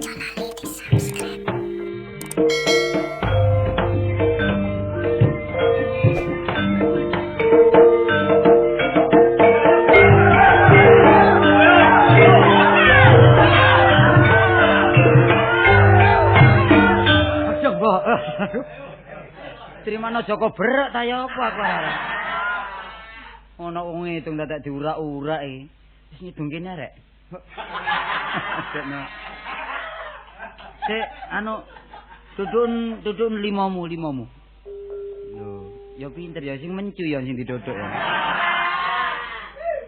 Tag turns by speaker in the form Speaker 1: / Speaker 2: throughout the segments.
Speaker 1: channel di subscribe.
Speaker 2: Trimana Joko berak ta ya apa aku arek. Ono wong ngitung dadak diurak-urak iki. Wis ngidung kene arek. Sik anu dudun limomu. Lho, ya pinter ya sing mencu ya sing didodok ya.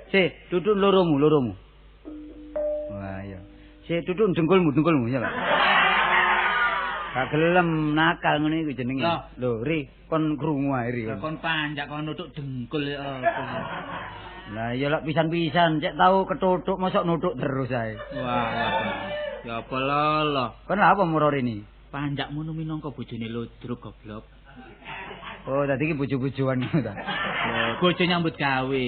Speaker 2: Sik dudun loromu. Wah ya. Sik dudun dengkulmu ya, Pak. Gak gelem nakal ngene iku jenenge. Lho, Ri, kon krungu ae Ri.
Speaker 3: Kon panjak kon nutuk dengkul ya apa.
Speaker 2: Lah ya lek pisan-pisan cek tau ketutuk mosok nutuk terus ae.
Speaker 3: Wah. Ya apa lho.
Speaker 2: Kon lha apa muror ini?
Speaker 3: Panjak ngono minangka bojone ludruk goblok.
Speaker 2: Oh, dadi iki bojo-bojoan ngono ta.
Speaker 3: Bojo nyambut gawe.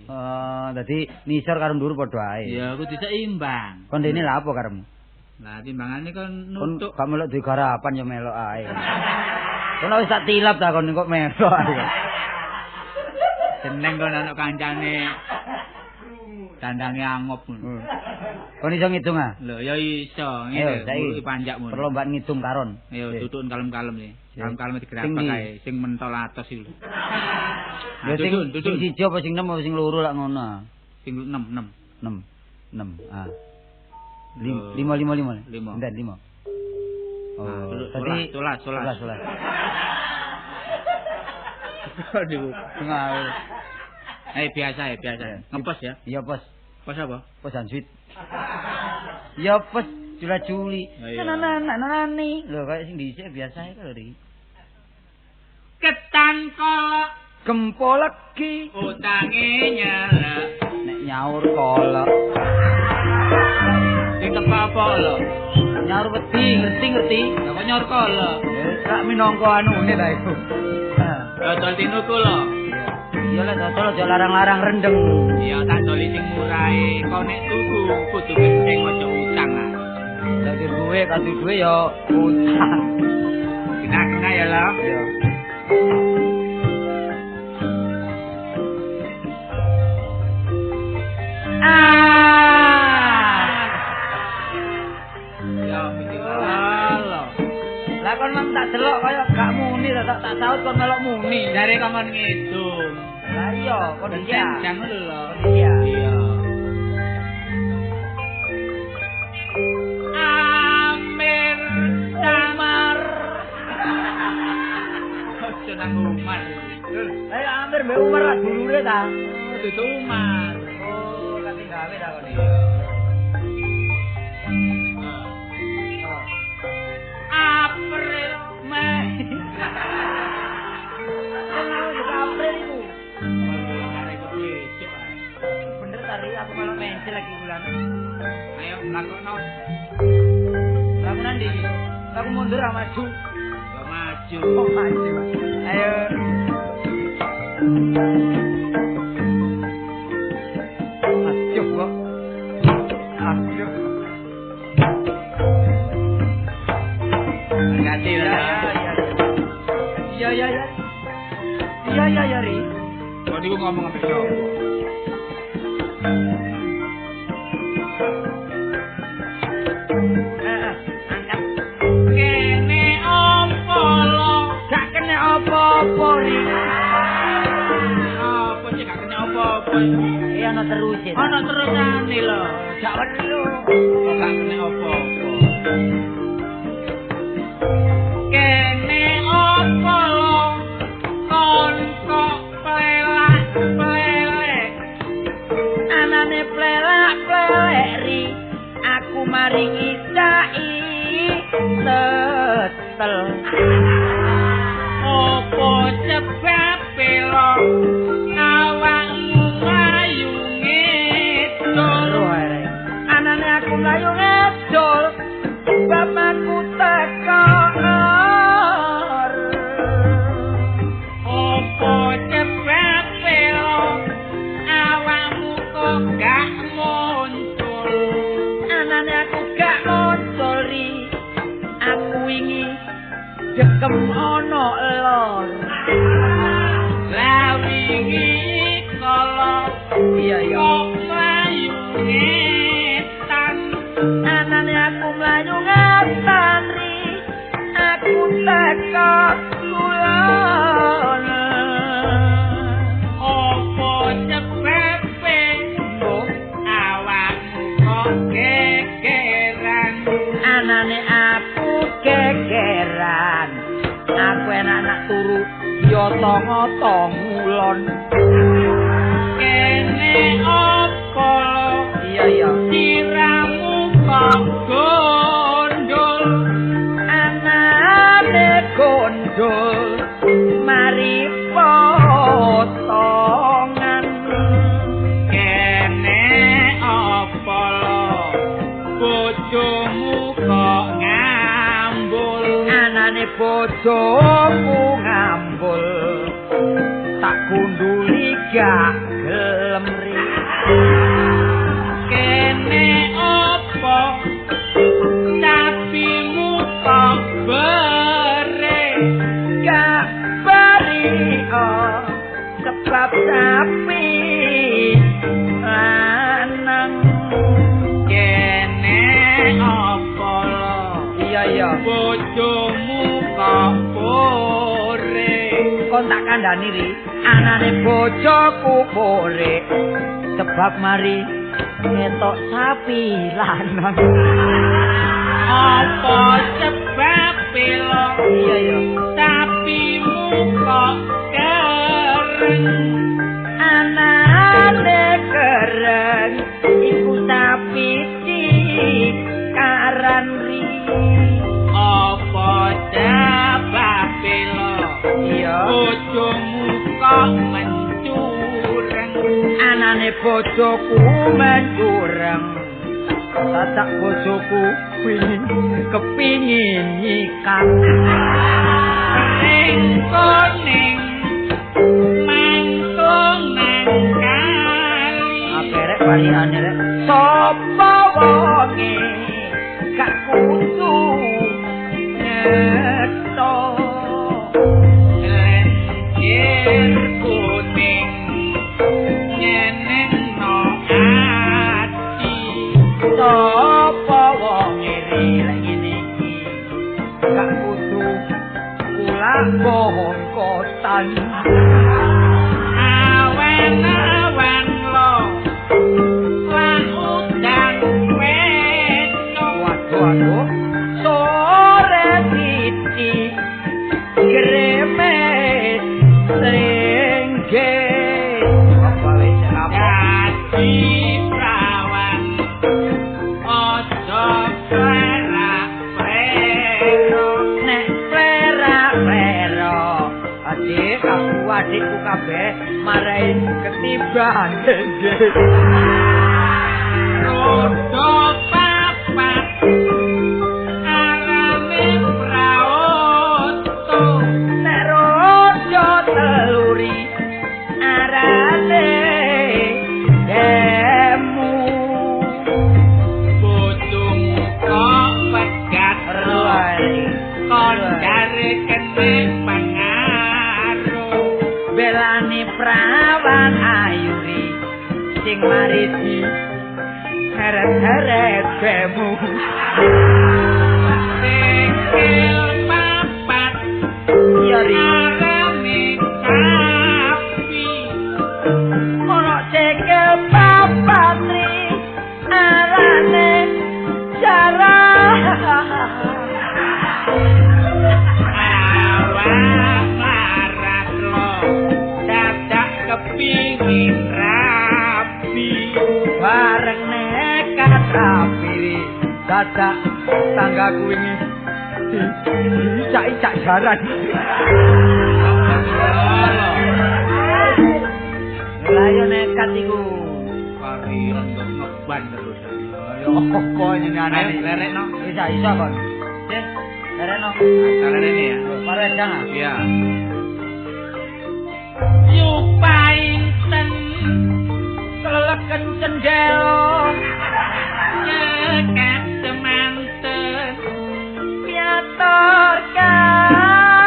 Speaker 2: Oh, dadi nisor karo ndur padha ae.
Speaker 3: Ya kudu seimbang.
Speaker 2: Kon dene lha apa karemu?
Speaker 3: Lah timbangane kon
Speaker 2: Kon
Speaker 3: nutuk.
Speaker 2: gak melok duwe garapan ya melok ae. Kon wis tak tilap ta kon kok melok ae.
Speaker 3: Seneng kon anak kancane. Dandange angop ngono.
Speaker 2: Kon iso ngitung ah?
Speaker 3: Lho ya iso
Speaker 2: Ayo,
Speaker 3: ngene.
Speaker 2: saiki
Speaker 3: Panjak ngono.
Speaker 2: perlombaan ngitung karon.
Speaker 3: Ayo tutun kalem-kalem nih. Kalem-kalem digerak
Speaker 2: Sing ndi?
Speaker 3: kae sing mentol atos iki lho.
Speaker 2: Lho sing
Speaker 3: Tutun.
Speaker 2: siji apa sing 6 apa sing loro lak ngono.
Speaker 3: Sing 6.
Speaker 2: 6. Ah.
Speaker 3: Lho.
Speaker 2: 5.
Speaker 3: Lima.
Speaker 2: Entar 5. Oh, tadi
Speaker 3: 11. Aduh.
Speaker 2: Ngawur.
Speaker 3: Biasa. Ngepos ya.
Speaker 2: Iya, Pos.
Speaker 3: Pos apa?
Speaker 2: Pos Answit. Ya, Pos Juli.
Speaker 3: Ayo.
Speaker 2: Nani. Lho, kayak sing dhisik biasa ae karo iki.
Speaker 3: Ketan kolok
Speaker 2: Gempo legi.
Speaker 3: utange nyelek.
Speaker 2: Nek nyaur kolok.
Speaker 3: Sing tepa apa lho?
Speaker 2: Nyaur wedi, ngerti.
Speaker 3: Lah kok nyor kolok.
Speaker 2: Sak minangka anune ta iku.
Speaker 3: Dodol tinuku lho.
Speaker 2: Iya lah dodol aja larang-larang rendeng.
Speaker 3: Iya tak doli sing murahe. Kok nek tuku kudu penting aja utang ah.
Speaker 2: Dadi duwe kasih duwe ya utang.
Speaker 3: Kena ya lho.
Speaker 2: Iya.
Speaker 3: Ya minimal lho.
Speaker 2: Lah kon mang tak delok kaya gak muni tak saut kon melok muni.
Speaker 3: Dari kon ngidung.
Speaker 2: Lah iya kon iya.
Speaker 3: Jangan lho.
Speaker 2: Iya.
Speaker 3: Iya. Amir Samar. Ojo nang Umar.
Speaker 2: Lah hampir mbek Umar lah dulure ta.
Speaker 3: Dudu Umar.
Speaker 2: Oh, kate gawe ta kon iki.
Speaker 3: April Mei.
Speaker 2: Kenal juga April iku.
Speaker 3: Besok ae.
Speaker 2: Bener tadi aku malah mencil lagi bulan.
Speaker 3: Ayo lakono.
Speaker 2: Aku nanti. Aku mundur sama maju.
Speaker 3: Ya maju.
Speaker 2: Oh, maju. Ayo. Ayo, kok. Ayo.
Speaker 3: Ganti lah.
Speaker 2: Iya, Ri.
Speaker 3: Kok niku ngomong apa sih?
Speaker 2: Angkat.
Speaker 3: Kene opo lo?
Speaker 2: Gak kena apa-apa, Ri.
Speaker 3: Apa sih gak kena apa-apa?
Speaker 2: Iya, ana terus ya.
Speaker 3: Ana terusane lho.
Speaker 2: Gak perlu.
Speaker 3: Kok gak kena apa-apa? Kene opo lo? Kon kok plelak-plelek.
Speaker 2: Anane plelak-plelek, Ri. Aku maringi cai tetel.
Speaker 3: Opo sebab lo? Awakmu ayu ngedol.
Speaker 2: Anane aku mlayu ngedol. Bapakku teko.
Speaker 3: Opo sebab lo? Awakmu kok gak muncul.
Speaker 2: Anane aku gak muncul, pakem ana lor.
Speaker 3: Lah wingi kala
Speaker 2: Iya iya.
Speaker 3: kok mlayu ngetan
Speaker 2: Anane aku mlayu ngatan ri. Aku teka kulon.
Speaker 3: opo cepepe awakmu kok gegeran
Speaker 2: Anane aku gegeran. Aku enak turu ya tong-tong ngulon.
Speaker 3: kene opo
Speaker 2: Iya iya.
Speaker 3: siramu kok gondol
Speaker 2: Anane gondol mari potongan.
Speaker 3: kene opo bojomu kok ngambul
Speaker 2: Anane bojoku ngambul. Tak kunduli gak gelem ri.
Speaker 3: kene opo sapimu kok bere
Speaker 2: Gak beri sebab sapi lanang.
Speaker 3: kene opo
Speaker 2: Iya iya.
Speaker 3: bojomu kok bore
Speaker 2: Kon tak kandhani ri. Anane bojoku bore. Sebab mari ngetok sapi lanang.
Speaker 3: apa sebab lo
Speaker 2: Iya iya.
Speaker 3: sapimu kok keren
Speaker 2: Anane keren iku sapi karan ri.
Speaker 3: apa sebab lo
Speaker 2: Iya.
Speaker 3: bojomu kok mencureng
Speaker 2: Anane bojoku mencureng. Tatak bojoku kepingin nyikang.
Speaker 3: ning koning mangkung nang kali
Speaker 2: Aperek balihane rek. Sapa wonge gak kudu ngetok.
Speaker 3: lendir kuning nyeneng no ati
Speaker 2: Sapa wonge lek ngene iki gak kudu kula bongkotan.
Speaker 3: awan-awan lo lan udan wedok
Speaker 2: Waduh waduh. Sore titik gremet sengge. Apa wis apa?
Speaker 3: dadi prawan ojo plera-plera
Speaker 2: Nek plera-plera. Adik aku adikku kabeh marai ketiban.
Speaker 3: rodo papat arane praoto
Speaker 2: Nek rojo teluri arane demu.
Speaker 3: bojomu kok pegat
Speaker 2: Ruai.
Speaker 3: kondare kene pangaruh
Speaker 2: Belani prawan ayuri sing marisi heret-heret demu.
Speaker 3: sikil papat
Speaker 2: Iya ri.
Speaker 3: arane sapi
Speaker 2: Ono cekel papat ri arane jarah.
Speaker 3: awak larat lo dadak kepingin rapi
Speaker 2: Bareng nekat rapi dadak tanggaku ini dicak-cak jaran. Lah yo nekat iku.
Speaker 3: kariran kok ngeban terus
Speaker 2: Yo apa jenenge
Speaker 3: ayo lerekno
Speaker 2: Bisa iso kon. Sih, lerekno.
Speaker 3: kalian ini ya
Speaker 2: Parwedang ah.
Speaker 3: iya yupainten
Speaker 2: Keleken cendelo
Speaker 3: nyekat semanten
Speaker 2: piator kan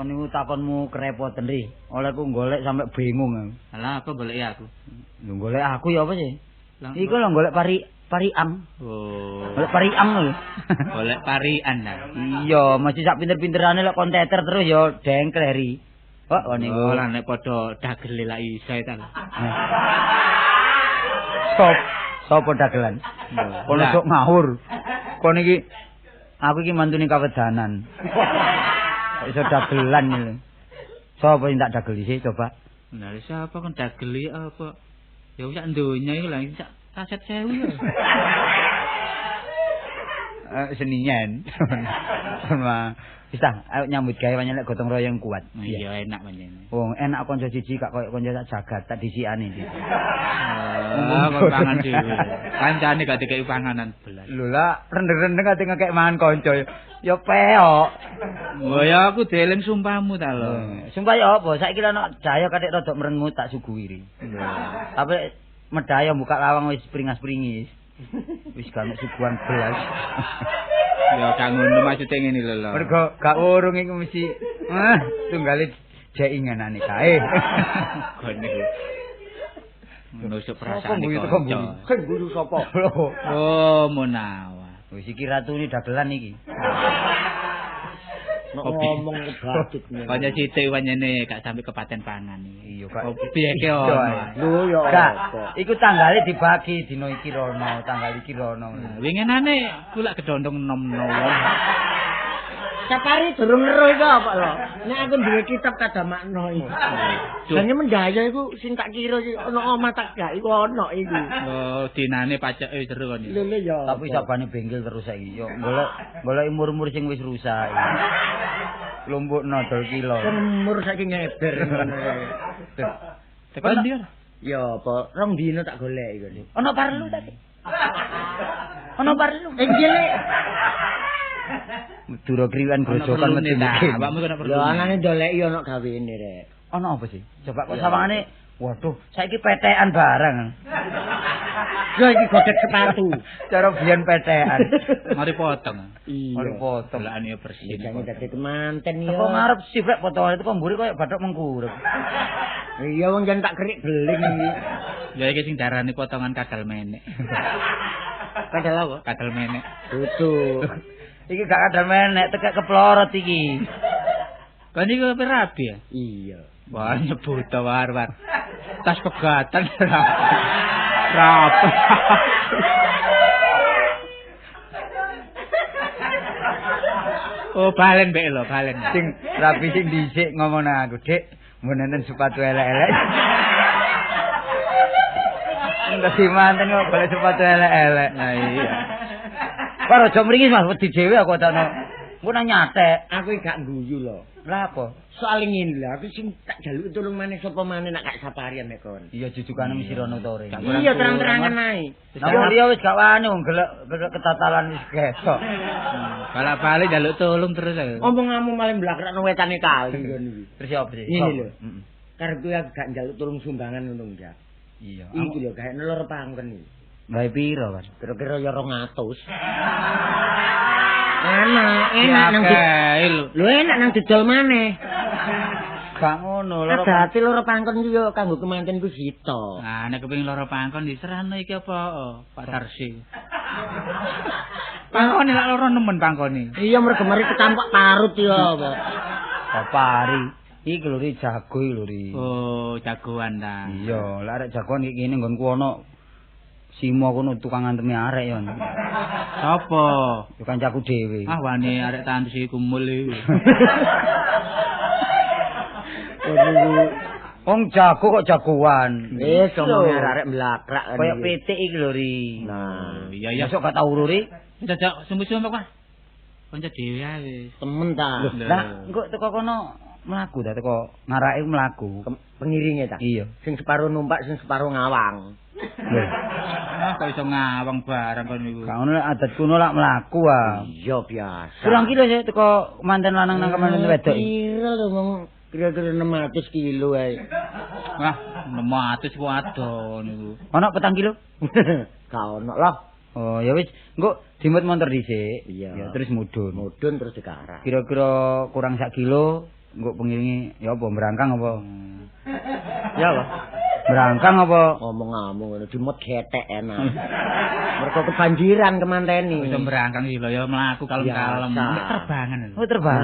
Speaker 2: niku takonmu kerepoten ri. Olehku golek sampe bingung.
Speaker 3: Alah apa golek aku?
Speaker 2: Lho golek aku ya apa sih?
Speaker 3: Lah,
Speaker 2: Iku lho golek pariam.
Speaker 3: Oh.
Speaker 2: Golek pariam lho.
Speaker 3: Golek parian ta.
Speaker 2: Iya, mesti sak pinter-pinterane lek kon teter terus ya dengkel ri. Kok niku.
Speaker 3: Oh, lah nek padha dagel lak iso ta.
Speaker 2: Sopo dagelan? Kono sok ngawur. Kono iki aku iki mantune kawedanan. Kok iso dagelan lho. Sopo sing tak dageli sih coba?
Speaker 3: Nah, siapa kan dageli apa? Ya wis sak donya iku lah sak kaset 1000 ya.
Speaker 2: Seninyan. Sama wis ta, ayo nyambut gawe pancen lek gotong royong kuat.
Speaker 3: Iya enak pancen.
Speaker 2: Wong enak kanca siji gak koyo kanca sak jagat tak disikane iki.
Speaker 3: Pangan dhewe. Kancane gak dikeki panganan belas.
Speaker 2: Lho lah, rendeng-rendeng ate ngekek mangan kanca ya peok.
Speaker 3: Oh ya aku deleng sumpahmu ta lho.
Speaker 2: Sumpah ya apa? Saiki ana Jaya katik rada merengut tak suguhi ri. Tapi medaya buka lawang wis pringas-pringis. Wis gak suguhan belas.
Speaker 3: Ya gak ngono maksude ngene lho lho.
Speaker 2: Mergo gak urung iku mesti tunggale jainganane kae.
Speaker 3: Gone. Nusuk
Speaker 2: Perasaan
Speaker 3: perasaan
Speaker 2: iki kanca. Sing guru sapa?
Speaker 3: Oh, menawa.
Speaker 2: Wis iki ratune dagelan iki.
Speaker 4: Ngomong kebacut nih.
Speaker 3: Banyak sithik wanyane gak sampe kepaten pangan iki.
Speaker 2: Iya, Kak.
Speaker 3: Piye ke ono.
Speaker 4: Lho ya
Speaker 2: Kak,
Speaker 4: apa?
Speaker 2: iku tanggale dibagi dina iki rono, tanggal iki rono.
Speaker 3: Winginane kula kedondong nom-nom.
Speaker 4: Sapari durung ngero iku apa lho? Nek aku duwe kitab kadamakno iki. Jane mendaya iku sing tak kira iki ana omah tak gak iku ana iku.
Speaker 3: Oh, dinane paceke jero kon.
Speaker 4: Lho ya.
Speaker 2: Tapi sabane bengkel terus saiki. Yo golek umur-umur sing wis rusak. Lumbukno dol kilo.
Speaker 4: Umur saiki ngeber ngono.
Speaker 3: Tekan ndi?
Speaker 4: Ya apa? Rong dino tak golek iku.
Speaker 2: Ana parlu tadi. Ana parlu.
Speaker 4: Jele.
Speaker 2: Dura kriwan grojokan metu iki.
Speaker 3: Awakmu kena perlu.
Speaker 4: Lho anane doleki ana gawene rek.
Speaker 2: Ana apa sih? Coba kok sawangane waduh, saiki petekan barang.
Speaker 4: Lho iki godhek sepatu.
Speaker 2: Cara biyen petekan.
Speaker 3: Mari potong.
Speaker 2: Mari potong.
Speaker 3: Delokane bersih.
Speaker 4: Jangan dadi kemanten yo.
Speaker 2: Kok ngarep sih rek potongane itu kok mburi koyo bathok mengkurep.
Speaker 4: Iya wong jan tak kerik beling iki.
Speaker 3: Ya iki sing darane potongan kadal menek.
Speaker 4: Kadal apa?
Speaker 3: Kadal menek.
Speaker 4: Dudu.
Speaker 2: Iki gak ada menek tekek keplorot iki.
Speaker 3: Kan iki rabi ya?
Speaker 4: Iya.
Speaker 3: Wah, nyebut war-war. Tas pegatan rapi. Oh, balen mbek lho, balen.
Speaker 2: Sing rapi sing dhisik ngomong nang aku, Dik, mun nenten sepatu elek-elek. Enggak sih manten kok golek sepatu elek-elek.
Speaker 3: Nah iya.
Speaker 2: Karo aja mringis Mas, wedi dhewe aku takno. Engko nang nyatek.
Speaker 4: Aku gak guyu lho.
Speaker 2: Lah apa?
Speaker 4: Soal ngene lho, aku sing tak jaluk tulung maneh sapa maneh nak gak saparian mek kon.
Speaker 2: Iya jujukane mesti rono to ring.
Speaker 4: Iya terang-terangan ae.
Speaker 2: Nah, liya wis gak wani wong gelek ketatalan wis ketok.
Speaker 3: Balik-balik njaluk tulung terus aku.
Speaker 4: Omonganmu malah mblakrakno wetane kali ngono iki.
Speaker 2: Terus ya apa sih?
Speaker 4: Ini lho.
Speaker 2: Heeh.
Speaker 4: Karepku aku gak njaluk tulung sumbangan ngono ya.
Speaker 2: Iya.
Speaker 4: Iki lho gawe loro pangken iki.
Speaker 2: Gawe piro, Mas?
Speaker 4: Kira-kira ya 200. Enak nang lho enak nang didol maneh.
Speaker 2: Gak ngono, loro
Speaker 4: Dadi loro pangkon iki yo kanggo kemantenku sito.
Speaker 3: Nah, nek kepengin loro pangkon diserahno iki apa? Oh, Pak Tarsi. Pangkone lak loro nemen pangkone.
Speaker 4: Iya mergo-meri ketampak parut yo apa.
Speaker 2: Papari. Iki lho ri jago iki lho ri.
Speaker 3: Oh, jagoan ta.
Speaker 2: Iya, lek arek jagoan iki kene nggonku ana Simo kono tukang antemi arek yo.
Speaker 3: Sopo?
Speaker 2: Yo kancaku dhewe.
Speaker 3: Ah wani arek tansi kumul iki.
Speaker 2: Wong jago kok jagoan.
Speaker 4: Wis omong arek mlakrak kan.
Speaker 2: Kayak pitik iki lho ri.
Speaker 4: Nah,
Speaker 3: Iya ya.
Speaker 2: Besok gak tau ururi.
Speaker 3: Dadak sumpuk-sumpuk Mas. Kanca dhewe ae wis.
Speaker 4: temen ta.
Speaker 2: Lah, engko teko kono mlaku ta teko ngarake mlaku.
Speaker 4: Pengiringe ta.
Speaker 2: Iya.
Speaker 4: Sing separuh numpak, sing separuh ngawang.
Speaker 2: Lho,
Speaker 3: Ah, kok iso ngawang barang kon niku.
Speaker 2: gak ngono adat kuno lak mlaku ah.
Speaker 4: Iya biasa.
Speaker 2: Kurang kilo sih teko manten lanang nang kemanten wedok.
Speaker 4: Kira lho wong kira-kira 600 kilo ae.
Speaker 3: Wah, 600 waduh niku.
Speaker 2: Ana 4 kilo?
Speaker 4: Gak ono lah.
Speaker 2: Oh, ya wis, engko dimut montor dhisik.
Speaker 4: Iya.
Speaker 2: Ya terus mudun.
Speaker 4: Mudun terus dikarah.
Speaker 2: Kira-kira kurang 1 kilo engko pengiringe ya apa berangkang apa? Ya apa? Berangkang apa?
Speaker 4: Ngomong-ngomong ngono dimut getek enak. Mergo kebanjiran kemanteni.
Speaker 3: Wis berangkang iki lho ya mlaku kalem-kalem.
Speaker 4: Biasa.
Speaker 3: Nek terbangan.
Speaker 2: Oh terbang.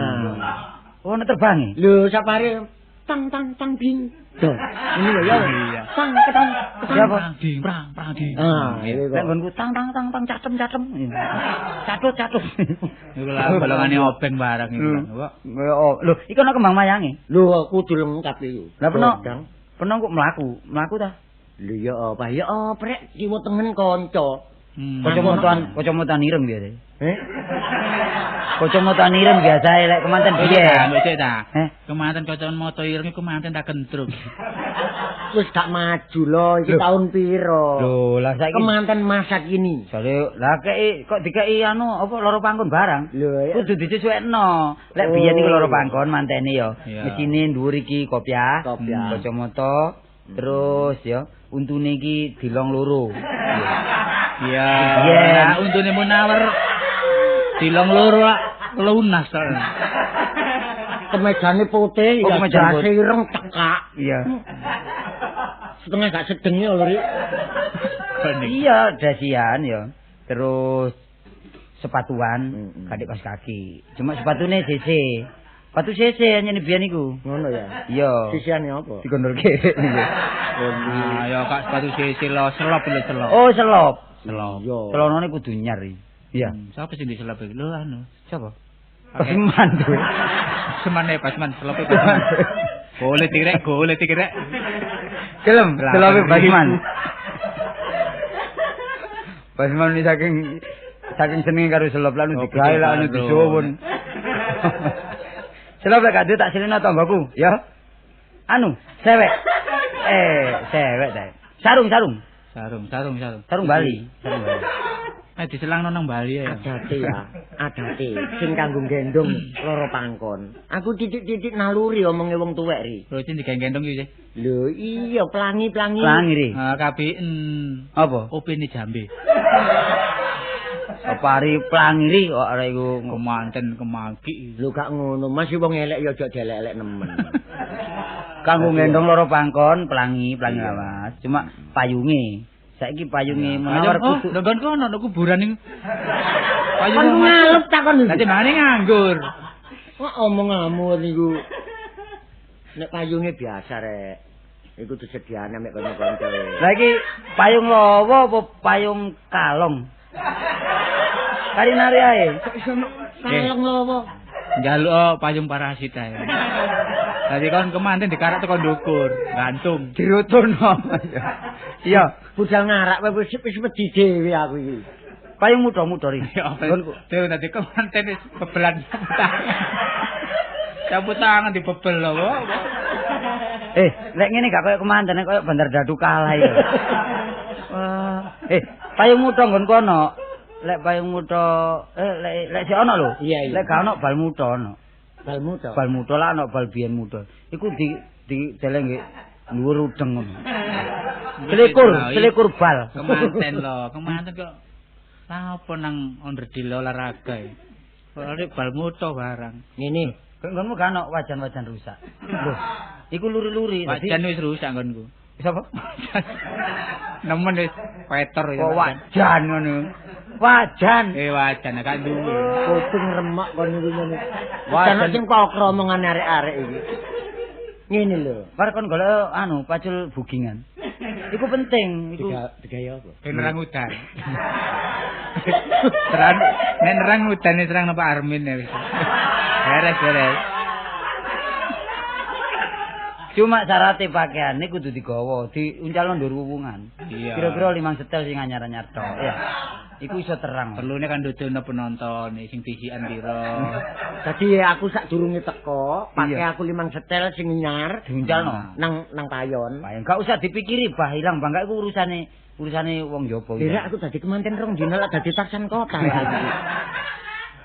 Speaker 2: Oh nek terbangi.
Speaker 4: Lho sapare tang bing. Duh, ini lho ya.
Speaker 3: Iya.
Speaker 4: Tang ketang.
Speaker 2: Siapa?
Speaker 3: Prang ding.
Speaker 4: Ah, iki
Speaker 2: Nek
Speaker 4: kok.
Speaker 2: nggonku tang catem. Catut.
Speaker 3: Iku lah golongane obeng barang iku. Kok
Speaker 2: Oh, lho, iku ana kembang mayange.
Speaker 4: Lho kudu lengkap iku.
Speaker 2: Lah
Speaker 4: Godang.
Speaker 2: peno kok mlaku ta?
Speaker 4: Lho ya apa? Ya oprek kiwa tengen kanca.
Speaker 2: Kacamataan ireng biasa.
Speaker 4: Eh?
Speaker 2: Kacamataan ireng biasa lek kemanten biyen.
Speaker 3: Wis ta.
Speaker 2: Heh.
Speaker 3: Kemanten kacamata ireng iku manten tak kentruk.
Speaker 4: Wis gak maju lho, iki
Speaker 2: Lho.
Speaker 4: tahun piro?
Speaker 2: Lho, lah saiki
Speaker 4: Kemanten masa kini.
Speaker 2: Soale lah kok dikeki anu apa loro pangkon barang.
Speaker 4: Lho ya.
Speaker 2: Kudu disesuaikno. Lek biyen iku loro pangkon manteni ya.
Speaker 3: Iya.
Speaker 2: Mesine dhuwur iki kopiah,
Speaker 4: Kopiah.
Speaker 2: kacamata, terus ya untune iki dilong loro.
Speaker 3: Iya.
Speaker 2: Iya.
Speaker 3: Untune Munawar dilong loro lunas.
Speaker 4: Kemejane putih,
Speaker 2: Oh,
Speaker 4: ya
Speaker 2: kemejane
Speaker 4: jase ireng cekak.
Speaker 2: Iya.
Speaker 4: Setengah gak sedeng ya lho, Rik.
Speaker 2: Iya, dasian ya. Terus sepatuan, kadek kaos kaki. Cuma sepatune CC. Sepatu CC hanya biyen iku.
Speaker 4: Ngono ya.
Speaker 2: Iya.
Speaker 4: Sisiane apa?
Speaker 2: Digondolke.
Speaker 3: Ah, ya kak sepatu sisi lo selop lho selop.
Speaker 2: Oh, selop.
Speaker 3: Selop.
Speaker 4: Iya.
Speaker 2: Celonane kudu nyari. Iya.
Speaker 3: Siapa sing diselop iki? Lho anu.
Speaker 2: Siapa? Pasman tuh.
Speaker 3: Pasman selop Pasman. Golek tirek.
Speaker 2: Gelem, selope Pasman. Pasman ini saking seneng karo selop lalu digawe lah anu disuwun. Selop lek kadhe tak silino tanggoku, ya. Anu, sewek. Sewek ta. Sarung. Sarung Bali.
Speaker 3: Diselangno nang Bali ya.
Speaker 4: Adate sing kanggo gendong loro pangkon. Aku titik-titik naluri omonge wong tuwek ri.
Speaker 3: Lho sing digendong iki.
Speaker 4: Lho iya pelangi.
Speaker 2: Pelangi ri.
Speaker 3: Kabien.
Speaker 2: Apa?
Speaker 3: Opine jambe.
Speaker 2: Apa ari pelangi ri kok arek iku
Speaker 3: Kemanten kemaki.
Speaker 4: Lho gak ngono, masih wong elek ya aja delek-elek nemen.
Speaker 2: kanggo gendong loro pangkon pelangi lawas. Cuma payunge. Saiki payunge Munawar kudu.
Speaker 3: Lho kon kono nang kuburan ning
Speaker 4: Kon ngalep takon iki.
Speaker 3: Dadi mane nganggur.
Speaker 4: Kok omong-omong niku. Nek payunge biasa rek. Iku disediane mek kanca-kanca.
Speaker 2: Lah iki payung lawa apa payung kalong? Kari nari ae.
Speaker 4: Kalong lawa.
Speaker 3: Njaluk payung parasit ae. Dadi kon kemanten dikarak teko ndukur, gantung.
Speaker 2: Dirutono. Iya,
Speaker 4: Budal ngarak wis wedi dhewe aku iki.
Speaker 2: payung muda-muda ri.
Speaker 3: Ya apa? Dewe dadi kemanten wis bebelan cabut tangan dibebel lho.
Speaker 2: Lek ngene gak koyo kemanten, koyo Bandar Dadu kalah ya. Wah, payung muda nggon kono. Lek payung muda, lek sik ono lho.
Speaker 4: Iya.
Speaker 2: Lek gak ono bal muda ono.
Speaker 4: Balmu to.
Speaker 2: Bal muda lah ono bal biyen muda. Iku di deleng nggih dhuwur udeng ngono. Selikur bal.
Speaker 3: Kemanten lho, kemanten kok apa nang onderdil olahraga ya. Kok bal muto barang.
Speaker 4: Ngene.
Speaker 2: Nggonmu gak ono wajan-wajan rusak. Lho, iku luri-luri.
Speaker 3: Wajan wis rusak nggonku.
Speaker 2: Sapa?
Speaker 3: Nemen wis petor ya.
Speaker 2: Kok wajan ngono. Wajan.
Speaker 3: Wajan kan duwe.
Speaker 4: Kuping remak kon niku ngene.
Speaker 2: Wajan.
Speaker 4: Wajan sing kokro omongane arek-arek iki. Ngene lho.
Speaker 2: Bar kon golek pacul bugingan. Iku penting, iku.
Speaker 4: Digaya apa?
Speaker 3: Nerang udan. Terang nek nerang udan serang napa Armin ya wis. Beres.
Speaker 2: Cuma syaratnya pakaian ini kudu digawa, diuncalno ndur wuwungan.
Speaker 3: Iya.
Speaker 2: Kira-kira 5 setel sing anyar-anyar tok, ya. Iku iso terang.
Speaker 3: Perlune kan dudono penonton sing tisian pira.
Speaker 4: Dadi aku sak durunge teko, pakai
Speaker 2: Iya.
Speaker 4: aku 5 setel sing nyar
Speaker 2: Diuncalno.
Speaker 4: nang payon.
Speaker 2: Bayang gak usah dipikiri bah ilang bangga iku urusane wong jopo.
Speaker 4: Kira aku dadi kemanten rong dina lak dadi taksan kota ya.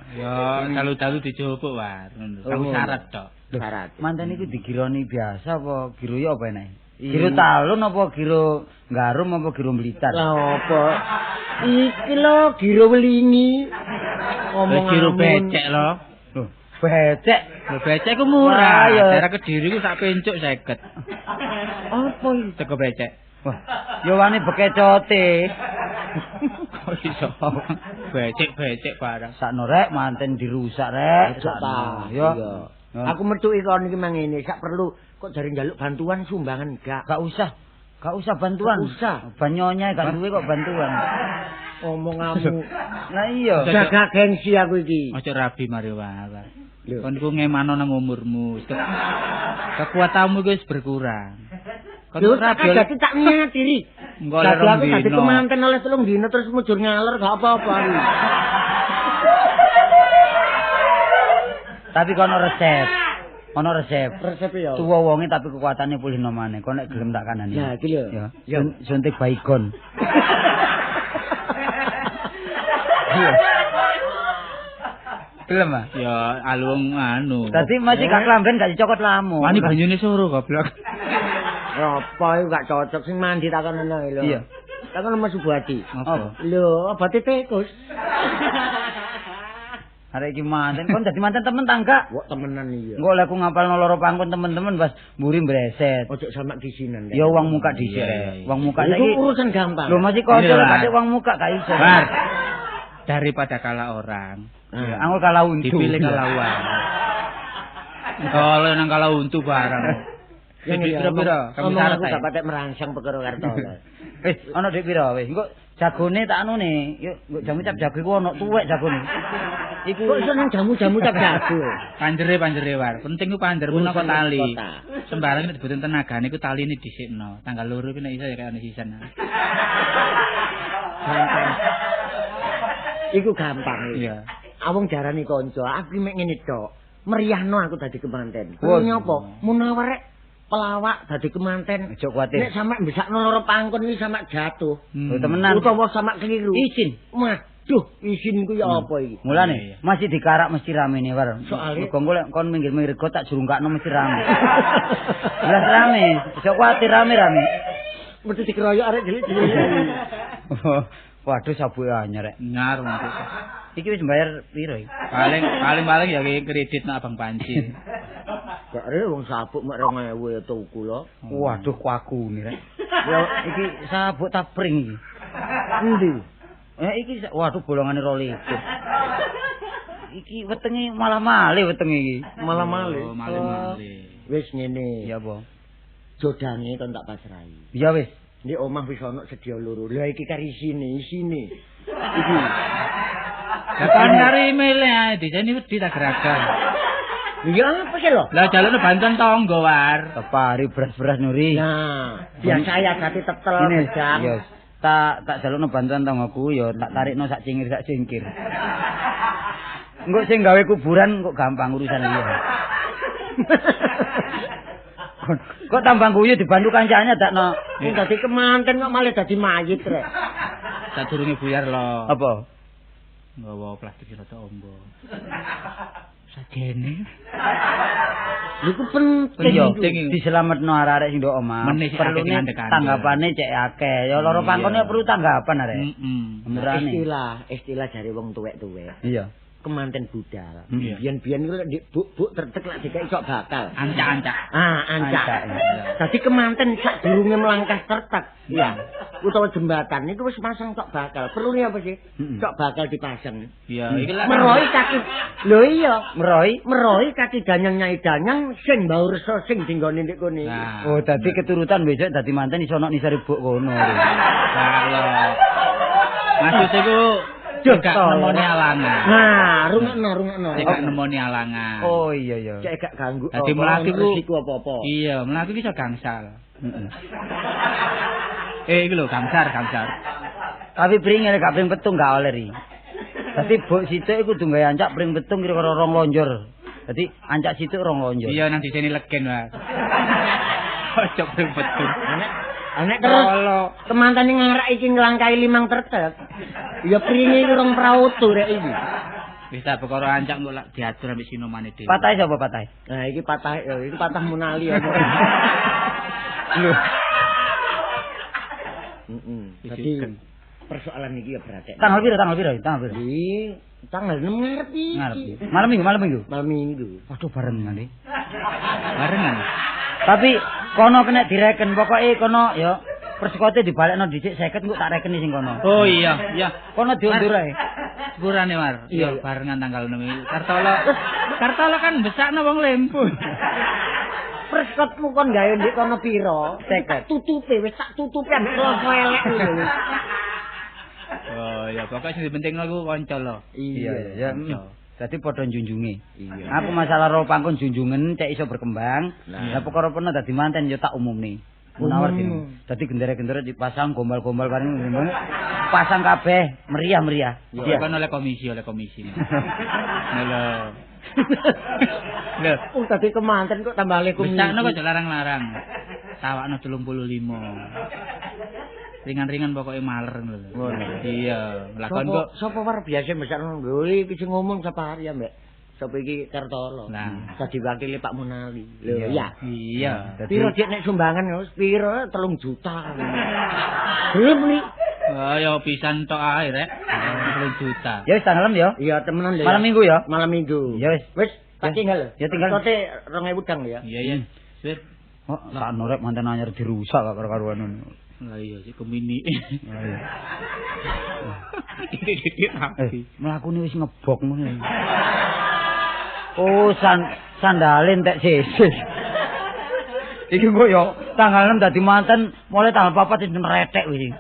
Speaker 3: Ya, dalu-dalu dijupuk war. Kamu syarat tok.
Speaker 4: Syarat.
Speaker 2: Manten iku digironi biasa apa giroyo apa enek? Giro talun apa giro garum apa giro blitar?
Speaker 4: Lah apa? Iki lho giro welingi.
Speaker 3: Wis giro becek lho.
Speaker 2: Loh, Becek.
Speaker 3: Lho becek ku murah.
Speaker 2: Wah, ya.
Speaker 3: Daerah Kediri ku sak pencuk 50.
Speaker 4: Apa iki?
Speaker 3: Teko becek.
Speaker 2: Wah, yo wani bekecote.
Speaker 3: Kok iso? Becek barang.
Speaker 2: Sakno rek manten dirusak rek.
Speaker 4: Besok ta.
Speaker 2: Yo.
Speaker 4: Iya. Aku metuki kon iki mang ngene, sak perlu kok jare njaluk bantuan sumbangan enggak.
Speaker 2: Gak usah. Gak usah bantuan.
Speaker 4: Gak usah.
Speaker 2: Banyonya gak duwe kok bantuan.
Speaker 4: Omonganmu.
Speaker 2: Nah iya.
Speaker 4: Jaga gengsi aku iki.
Speaker 3: Ojo rabi mari wae.
Speaker 4: Lho.
Speaker 3: Kon ku ngemano nang umurmu. Kekuatanmu wis berkurang. Kon
Speaker 4: Lho,
Speaker 3: rabi
Speaker 4: dadi tak nyatiri.
Speaker 3: Engko
Speaker 4: Dadi
Speaker 3: lek
Speaker 4: aku dadi
Speaker 3: dino.
Speaker 4: kemanten oleh 3 dino terus mujur ngalor gak apa-apa.
Speaker 2: Tapi kono resep. Ono resep.
Speaker 4: Resep ya.
Speaker 2: Tuwa wonge tapi kekuatannya pulih nomane. Kok nek gelem tak kanani.
Speaker 4: Ya, iki lho.
Speaker 2: Ya.
Speaker 4: Ya.
Speaker 2: Suntik baygon. Iya. Gelem ah.
Speaker 3: Ya alung anu.
Speaker 2: Dadi masih gak klamben gak dicokot lamu.
Speaker 3: Wani banyune suruh goblok.
Speaker 4: Apa iku gak cocok sing mandi tak kono lho.
Speaker 2: Iya.
Speaker 4: Tak kono Mas Subadi.
Speaker 3: Apa?
Speaker 4: Lho, abate tikus.
Speaker 2: Arek iki manten kon dadi manten temen tangga.
Speaker 4: Kok temenan iya.
Speaker 2: Engko lek aku ngapalno loro pangkon temen-temen pas mburi mbreset.
Speaker 4: Ojo sama disinan.
Speaker 2: Ya wong muka dhisik.
Speaker 3: Iya, iya.
Speaker 2: Wong muka
Speaker 4: Itu
Speaker 2: saiki
Speaker 4: urusan gampang.
Speaker 2: lho masih kocok
Speaker 3: Iya,
Speaker 2: kadek wong muka gak iso.
Speaker 3: Bar. Daripada kalah orang,
Speaker 2: Ya, angul kalah untu.
Speaker 3: dipilih kalawan. Kalau nang kalah untu barang.
Speaker 4: Yang
Speaker 3: Dik pira-pira? Kamu
Speaker 4: Ngomong aku
Speaker 3: syarat
Speaker 4: gak patek merangsang perkara karto.
Speaker 2: Ana dik pira wis. Engko jagone tak anune. Yuk, engko jamu cap jago iku ana tuwek jagone. Iku
Speaker 4: Kok iso nang jamu-jamu tak jago.
Speaker 3: Panjere war. Penting ku panjermu nang
Speaker 4: Urusan
Speaker 3: tali.
Speaker 4: kota.
Speaker 3: Sembarang nek dibutuhin tenagane ku taline dhisikno. Tanggal loro ku nek iso ya kaya ana sisan.
Speaker 4: Gampang. Iku gampang.
Speaker 3: Iya.
Speaker 4: Awong jarani kanca, aku mek ngene tok. Meriahno aku dadi kemanten.
Speaker 2: Wah.
Speaker 4: Kuwi apa? Munawar rek pelawak dadi kemanten.
Speaker 2: Ojo kuwatir.
Speaker 4: Nek sampe mbesakno loro pangkon iki sampe jatuh.
Speaker 2: Oh, temenan.
Speaker 4: Utawa sampe keliru.
Speaker 2: Izin.
Speaker 4: Waduh, izin ku ya apa iki?
Speaker 2: Mulane
Speaker 3: Iya, iya.
Speaker 2: masih dikarak mesti ramene war.
Speaker 4: Soale-
Speaker 2: Mergo engko lek kon minggir-minggir go tak jurungkakno mesti rame. Jelas rame. Ojo kuwatir rame-rame.
Speaker 4: Mesti dikeroyok arek cilik-cilik.
Speaker 2: Waduh sabuke anyar rek.
Speaker 3: Nyar mesti.
Speaker 2: Iki wis bayar piro iki?
Speaker 3: Paling ya kayak kredit nak Abang Panci.
Speaker 4: Gak ada wong sabuk mek 2000 ya tuku lho.
Speaker 2: Waduh kuaku nih rek. Ya iki sabuk tapring iki.
Speaker 4: Endi?
Speaker 2: Iki waduh bolongane 2 liter. Iki wetenge malah malih wetenge iki.
Speaker 4: Malah malih.
Speaker 3: Oh, malih-malih.
Speaker 4: Wis ngene.
Speaker 2: Ya apa?
Speaker 4: Jodange kon tak pasrahi.
Speaker 2: Ya wis.
Speaker 4: Di omah wis ana sedia loro. Lah iki kari isine. Iki.
Speaker 3: Kapan kari milih ae dijani wedi tak gerakan.
Speaker 4: Iya apa sih lho?
Speaker 3: Lah jalane bantuan tangga war.
Speaker 2: Tepari beras-beras nuri.
Speaker 4: Nah, biasa ya dadi tetel
Speaker 2: Ini,
Speaker 4: gedang.
Speaker 2: ya, tak jalukno bantuan tanggaku ya tak tarikno sak cingkir. Engko sing gawe kuburan kok gampang urusan iki. Kok tambang guyu dibantu kancane dakno.
Speaker 4: Sing dadi kemanten kok malah dadi mayit rek.
Speaker 3: Sadurunge buyar lo.
Speaker 2: Apa?
Speaker 3: Nggawa plastik rada ombo. Sajene.
Speaker 4: Iku penting.
Speaker 2: Iya,
Speaker 3: penting.
Speaker 2: diselametno arek-arek sing ndok omah.
Speaker 3: Meneh sik akeh
Speaker 2: Perlune
Speaker 3: ngandek-andek.
Speaker 2: tanggapane cek akeh. Ya loro pangkone perlu tanggapan arek.
Speaker 3: Heeh.
Speaker 2: Murane.
Speaker 4: Istilah jare wong tuwek-tuwek.
Speaker 2: Iya.
Speaker 4: Kemanten budal.
Speaker 3: Iya.
Speaker 4: Biyen-biyen iku lek buk tertek lek dikai sok bakal.
Speaker 3: Ancak-ancak.
Speaker 4: Ancak.
Speaker 2: Ancak, iya.
Speaker 4: Dadi kemanten sak durunge melangkah tertek.
Speaker 2: Iya.
Speaker 4: Utawa jembatan niku wis pasang sok bakal. Perlune apa sih?
Speaker 2: Mm-mm.
Speaker 4: Sok bakal dipasang.
Speaker 3: Iya, iki lah.
Speaker 4: Meroi kaki. Lho iya,
Speaker 2: Meroi.
Speaker 4: meroi kaki danyang nyai danyang sing mbau resa sing dinggone ndek kene.
Speaker 3: Nah.
Speaker 2: Oh, dadi keturutan besok dadi manten iso nok nisari buk kono.
Speaker 3: Kalau maksud iku gak nemoni alangan.
Speaker 4: Nah, rungokno.
Speaker 3: Gak nemoni alangan.
Speaker 2: Oh iya iya.
Speaker 4: Cek gak ganggu.
Speaker 3: Dadi mlaku ku
Speaker 4: resiko apa-apa.
Speaker 3: Iya, mlaku iso gangsal.
Speaker 2: Heeh.
Speaker 3: Iki lho gangsar.
Speaker 2: Tapi pring gak pring petung gak oleh ri. Dadi buk sithik iku kudu gawe ancak pring petung kira-kira 2 lonjor. Dadi ancak sithik 2 lonjor.
Speaker 3: Iya nang diseni legen, Mas. Ojo pring betul.
Speaker 4: Nek terus
Speaker 3: Kalau
Speaker 4: kemantane ngarak iki nglangkai 5 tertek. Ya pringe iki rong prautu rek iki.
Speaker 3: wis tak perkara ancak mbok lak diatur ambek sinomane dhewe.
Speaker 2: Patah sapa patah?
Speaker 4: Nah, iki patah munali apa.
Speaker 2: Lho.
Speaker 4: Heeh.
Speaker 3: Dadi
Speaker 4: persoalan iki ya berat.
Speaker 2: Tanggal piro?
Speaker 4: Tanggal 6 ngarep iki.
Speaker 2: Malam minggu.
Speaker 4: Malam minggu.
Speaker 2: Waduh barengan iki.
Speaker 3: Barengan.
Speaker 2: Tapi kono kena direken pokoke kono ya persekote dibalekno dhisik 50 engko tak rekeni sing kono.
Speaker 3: Oh iya.
Speaker 2: Kono diundur ae.
Speaker 3: Sepurane Mar. Iya, barengan tanggal 6 iki. Kartolo kan besakno wong lempu.
Speaker 4: Persekotmu kon gawe ndek kono piro?
Speaker 2: 50.
Speaker 4: Tutupe wis tak tutupi ambek elek lho.
Speaker 3: Oh ya pokoknya sing penting aku kanca lho.
Speaker 2: Iya. Dadi padha njunjungi.
Speaker 4: Iya.
Speaker 2: Aku masalah ro pangkon junjungen cek iso berkembang. Lah perkara peno dadi manten ya tak umumne. Munawar dene. Dadi gendera-gendera dipasang gombal-gombal bareng pasang kabeh meriah-meriah.
Speaker 3: Iya kan oleh komisi. Lho. Lho,
Speaker 4: Tadi kemanten kok tambah le komisi.
Speaker 3: besakno kok larang-larang. Tawakno 35. Ringan-ringan pokoknya maler lho. Iya, lakon kok
Speaker 4: sapa war biasa mesakno lho iki sing ngomong sapa hari ya, Mbak. Sapa iki Kartolo.
Speaker 3: Nah,
Speaker 4: dadi wakile Pak Munali. Lho iya.
Speaker 3: Iya.
Speaker 4: Piro dik nek sumbangan wis piro 3 juta. Belum nih.
Speaker 3: Oh, ya pisan tok ae rek. 3 juta.
Speaker 2: Ya wis tanggal 6 ya.
Speaker 4: Iya temenan lho.
Speaker 2: Malam minggu ya.
Speaker 4: Malam minggu.
Speaker 2: Ya wis.
Speaker 4: Wis tak tinggal.
Speaker 2: Ya tinggal.
Speaker 4: Kote 2000 dang ya.
Speaker 3: Iya. Sip.
Speaker 2: Oh, tak norek manten anyar dirusak karo karuan ngono.
Speaker 3: Lah iya sih kemini.
Speaker 2: Iya.
Speaker 3: Dikit-dikit api.
Speaker 2: Mlakune wis ngebok ngono. Oh, sandale entek sisis. Iki kok ya tanggal 6 dadi manten, mulai tanggal 4 wis neretek wis.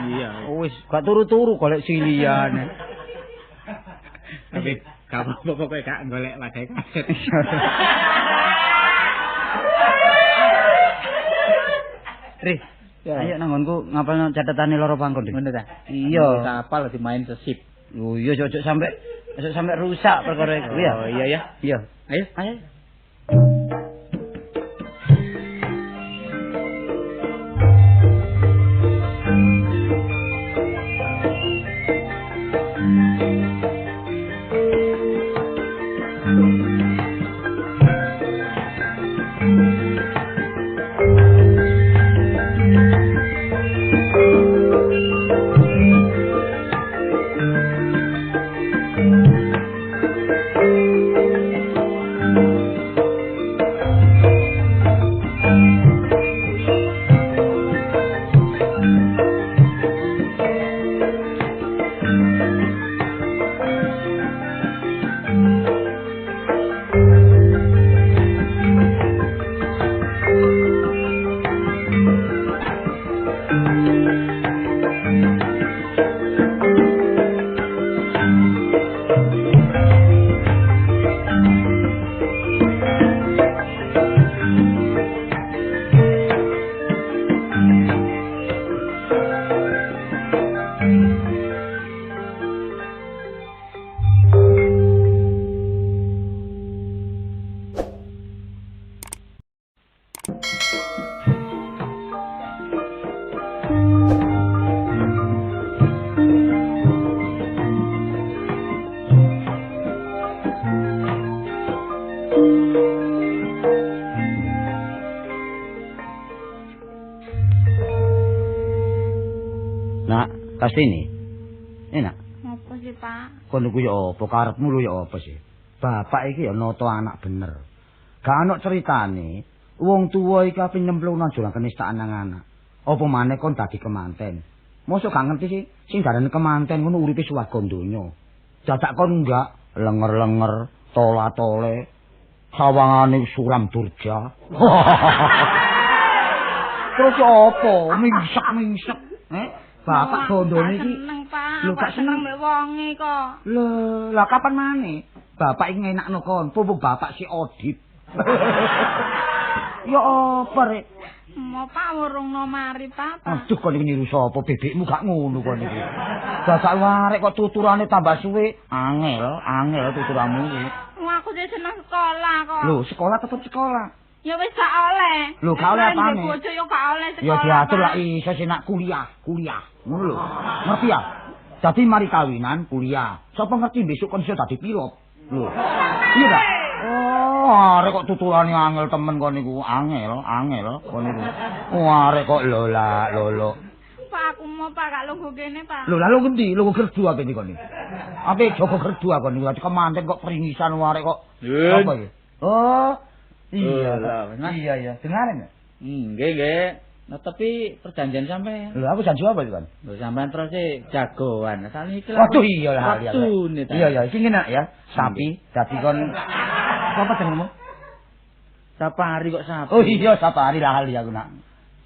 Speaker 3: Iya.
Speaker 2: Oh, wis gak turu-turu golek siliane.
Speaker 3: Tapi gak apa-apa pokoknya gak golek lagi kaset.
Speaker 2: Ri, ayo nanggonku ngapalno catetane loro pangkon, Dik.
Speaker 3: Ngono ta?
Speaker 2: Iya.
Speaker 3: Kapal dimain sesip.
Speaker 2: Oh iya ojo sampai rusak perkara iku ya.
Speaker 3: Oh iya ya.
Speaker 2: Iya.
Speaker 3: Ayo.
Speaker 2: Pastine. Enak.
Speaker 1: Apa sih, Pak?
Speaker 2: Kono ku ya apa karepmu lho ya apa sih? Bapak iki ya nata anak bener. Gak ana critane wong tuwa iki ape nyemplungna jolang kenistaan nang anak. Apa maneh kon dadi kemanten. Mosok gak ngerti sih sing darane kemanten ngono uripe swarga donya. Dadak kon enggak lenger-lenger, tola-tole, sawangane suram durja. Terus apa? Mingsek. Bapak bondone iki
Speaker 1: seneng, Pak.
Speaker 2: Lho, gak seneng
Speaker 1: mbek wonge kok.
Speaker 2: Lho, lah kapan maneh? Bapak iki ngenakno kon, pupuk bapak si Odit. Ya apa rek?
Speaker 1: Mau Pak wurungno mari, Pak.
Speaker 2: Aduh kon iki niru sapa bebekmu gak ngono kon iki. Dadak warek kok tuturane tambah suwe, angel tuturanmu iki.
Speaker 1: Wah, aku sih seneng sekolah kok.
Speaker 2: Lho, sekolah tetep sekolah.
Speaker 1: Ya wis gak oleh.
Speaker 2: Lho, gak oleh apane?
Speaker 1: Bojo yo gak oleh sekolah.
Speaker 2: Ya diatur
Speaker 1: Pak.
Speaker 2: lah iso sing nak kuliah. Ngono lho. Ngerti ya? Dadi mari kawinan kuliah. Sapa ngerti besok kon iso dadi pilot. Lho. Iya ta? Oh, arek kok tuturane angel temen kon niku. Angel kon niku. Oh, arek kok lolo.
Speaker 1: Pak, aku Kumo Pak gak lungguh kene Pak.
Speaker 5: Lho lalu ngendi? Lungguh gerdu ape iki kene? Ape jaga gerdu aku niku kok manten kok peringisan warek kok. Apa iki? Oh. Iya lah. Iya ya. Dengarin ya?
Speaker 3: Nggih. Nah, tapi perjanjian sampean.
Speaker 5: Lho aku janji apa iki kan?
Speaker 3: Lho sampean terus jagoan. Asale iki
Speaker 5: Waduh iya lah. Iya iki ngene ya. Sapi dadi kon apa jenengmu?
Speaker 3: Sapari kok sapi.
Speaker 5: Oh iya sapari lah aku nak.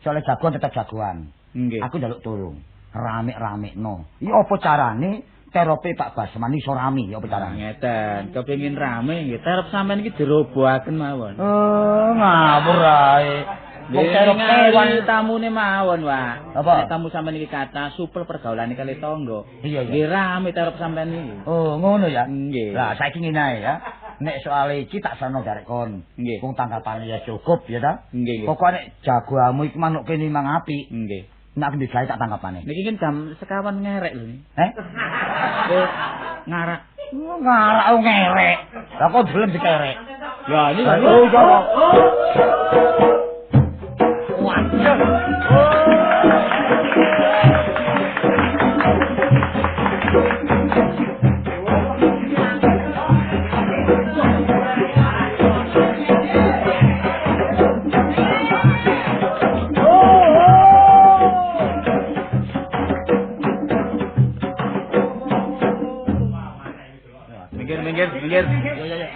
Speaker 5: Soale jagoan tetep jagoan.
Speaker 3: Nggih.
Speaker 5: Aku njaluk tulung. Rame-ramekno. Iki apa carane terope Pak Basman iso rame ya apa carane?
Speaker 3: Ngeten, kepengin rame nggih terep sampean iki dirobohaken mawon.
Speaker 5: Oh, ngawur ae. Wong terop kewan
Speaker 3: tamune mawon, Pak.
Speaker 5: Apa?
Speaker 3: Nek tamu sampean iki kata supel pergaulane kali tangga.
Speaker 5: Iya.
Speaker 3: Nggih rame terep sampean iki.
Speaker 5: Oh, ngono ya.
Speaker 3: Nggih.
Speaker 5: Lah saiki ngene ae ya. Nek soal iki tak sono garek kon.
Speaker 3: Nggih.
Speaker 5: Wong tanggapane ya cukup ya ta?
Speaker 3: Nggih.
Speaker 5: Pokoke nek jagoamu iki manuk kene mang apik.
Speaker 3: Nggih.
Speaker 5: Nek ndi gawe tak tanggapane.
Speaker 3: Niki kan jam sekawan ngerek lho. Ngarak.
Speaker 5: Oh, ngarak ngerek. Lah kok belum dikerek.
Speaker 3: Ya ini kan.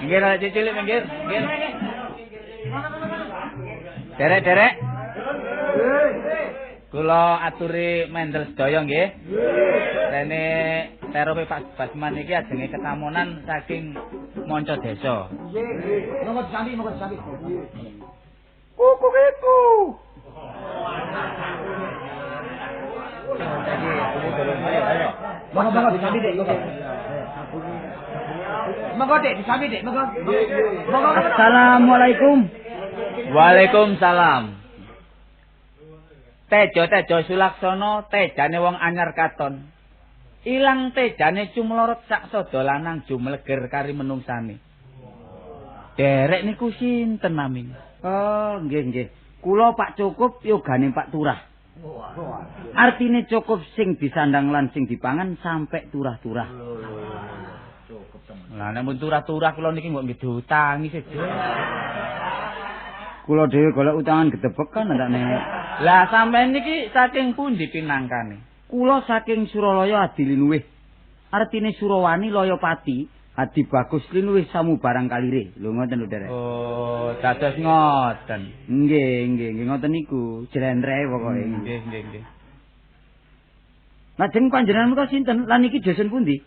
Speaker 3: Minggir aja cilik minggir. Derek. Kula aturi mendel sedaya nggih. Rene terope Pak Basman iki ajenge ketamunan saking manca desa.
Speaker 5: Monggo disambi.
Speaker 2: Kuku.
Speaker 5: Monggo disambi Dek. Monggo Dek disambi Dek. Monggo.
Speaker 2: Assalamualaikum.
Speaker 3: Waalaikumsalam. Tejo Sulaksana tejane wong anyar katon. Ilang tejane cumlorot sak sada lanang jumleger kari menungsane. Derek niku sinten nami?
Speaker 2: Oh, nggih. Kula Pak Cukup yogane Pak Turah. Artine cukup sing disandang lan sing dipangan sampai turah-turah.
Speaker 3: Lah nek mun turah-turah kula niki mbok nggih diutangi sedo.
Speaker 2: Kula dhewe golek utangan gedebekan ndakne.
Speaker 3: Lah sampean niki saking pundi pinangkane?
Speaker 2: Kula saking Suralaya Adilinuwih. Artine Surawani Laya Pati, Adi Bagus Linuwih samubarang kalire. Lho ngoten lho, Derek.
Speaker 3: Oh, dados ngoten.
Speaker 2: Nggih, ngoten niku. Jrentre pokoke.
Speaker 3: Nggih.
Speaker 2: Lajeng panjenengan menika sinten? Lan iki dusun pundi?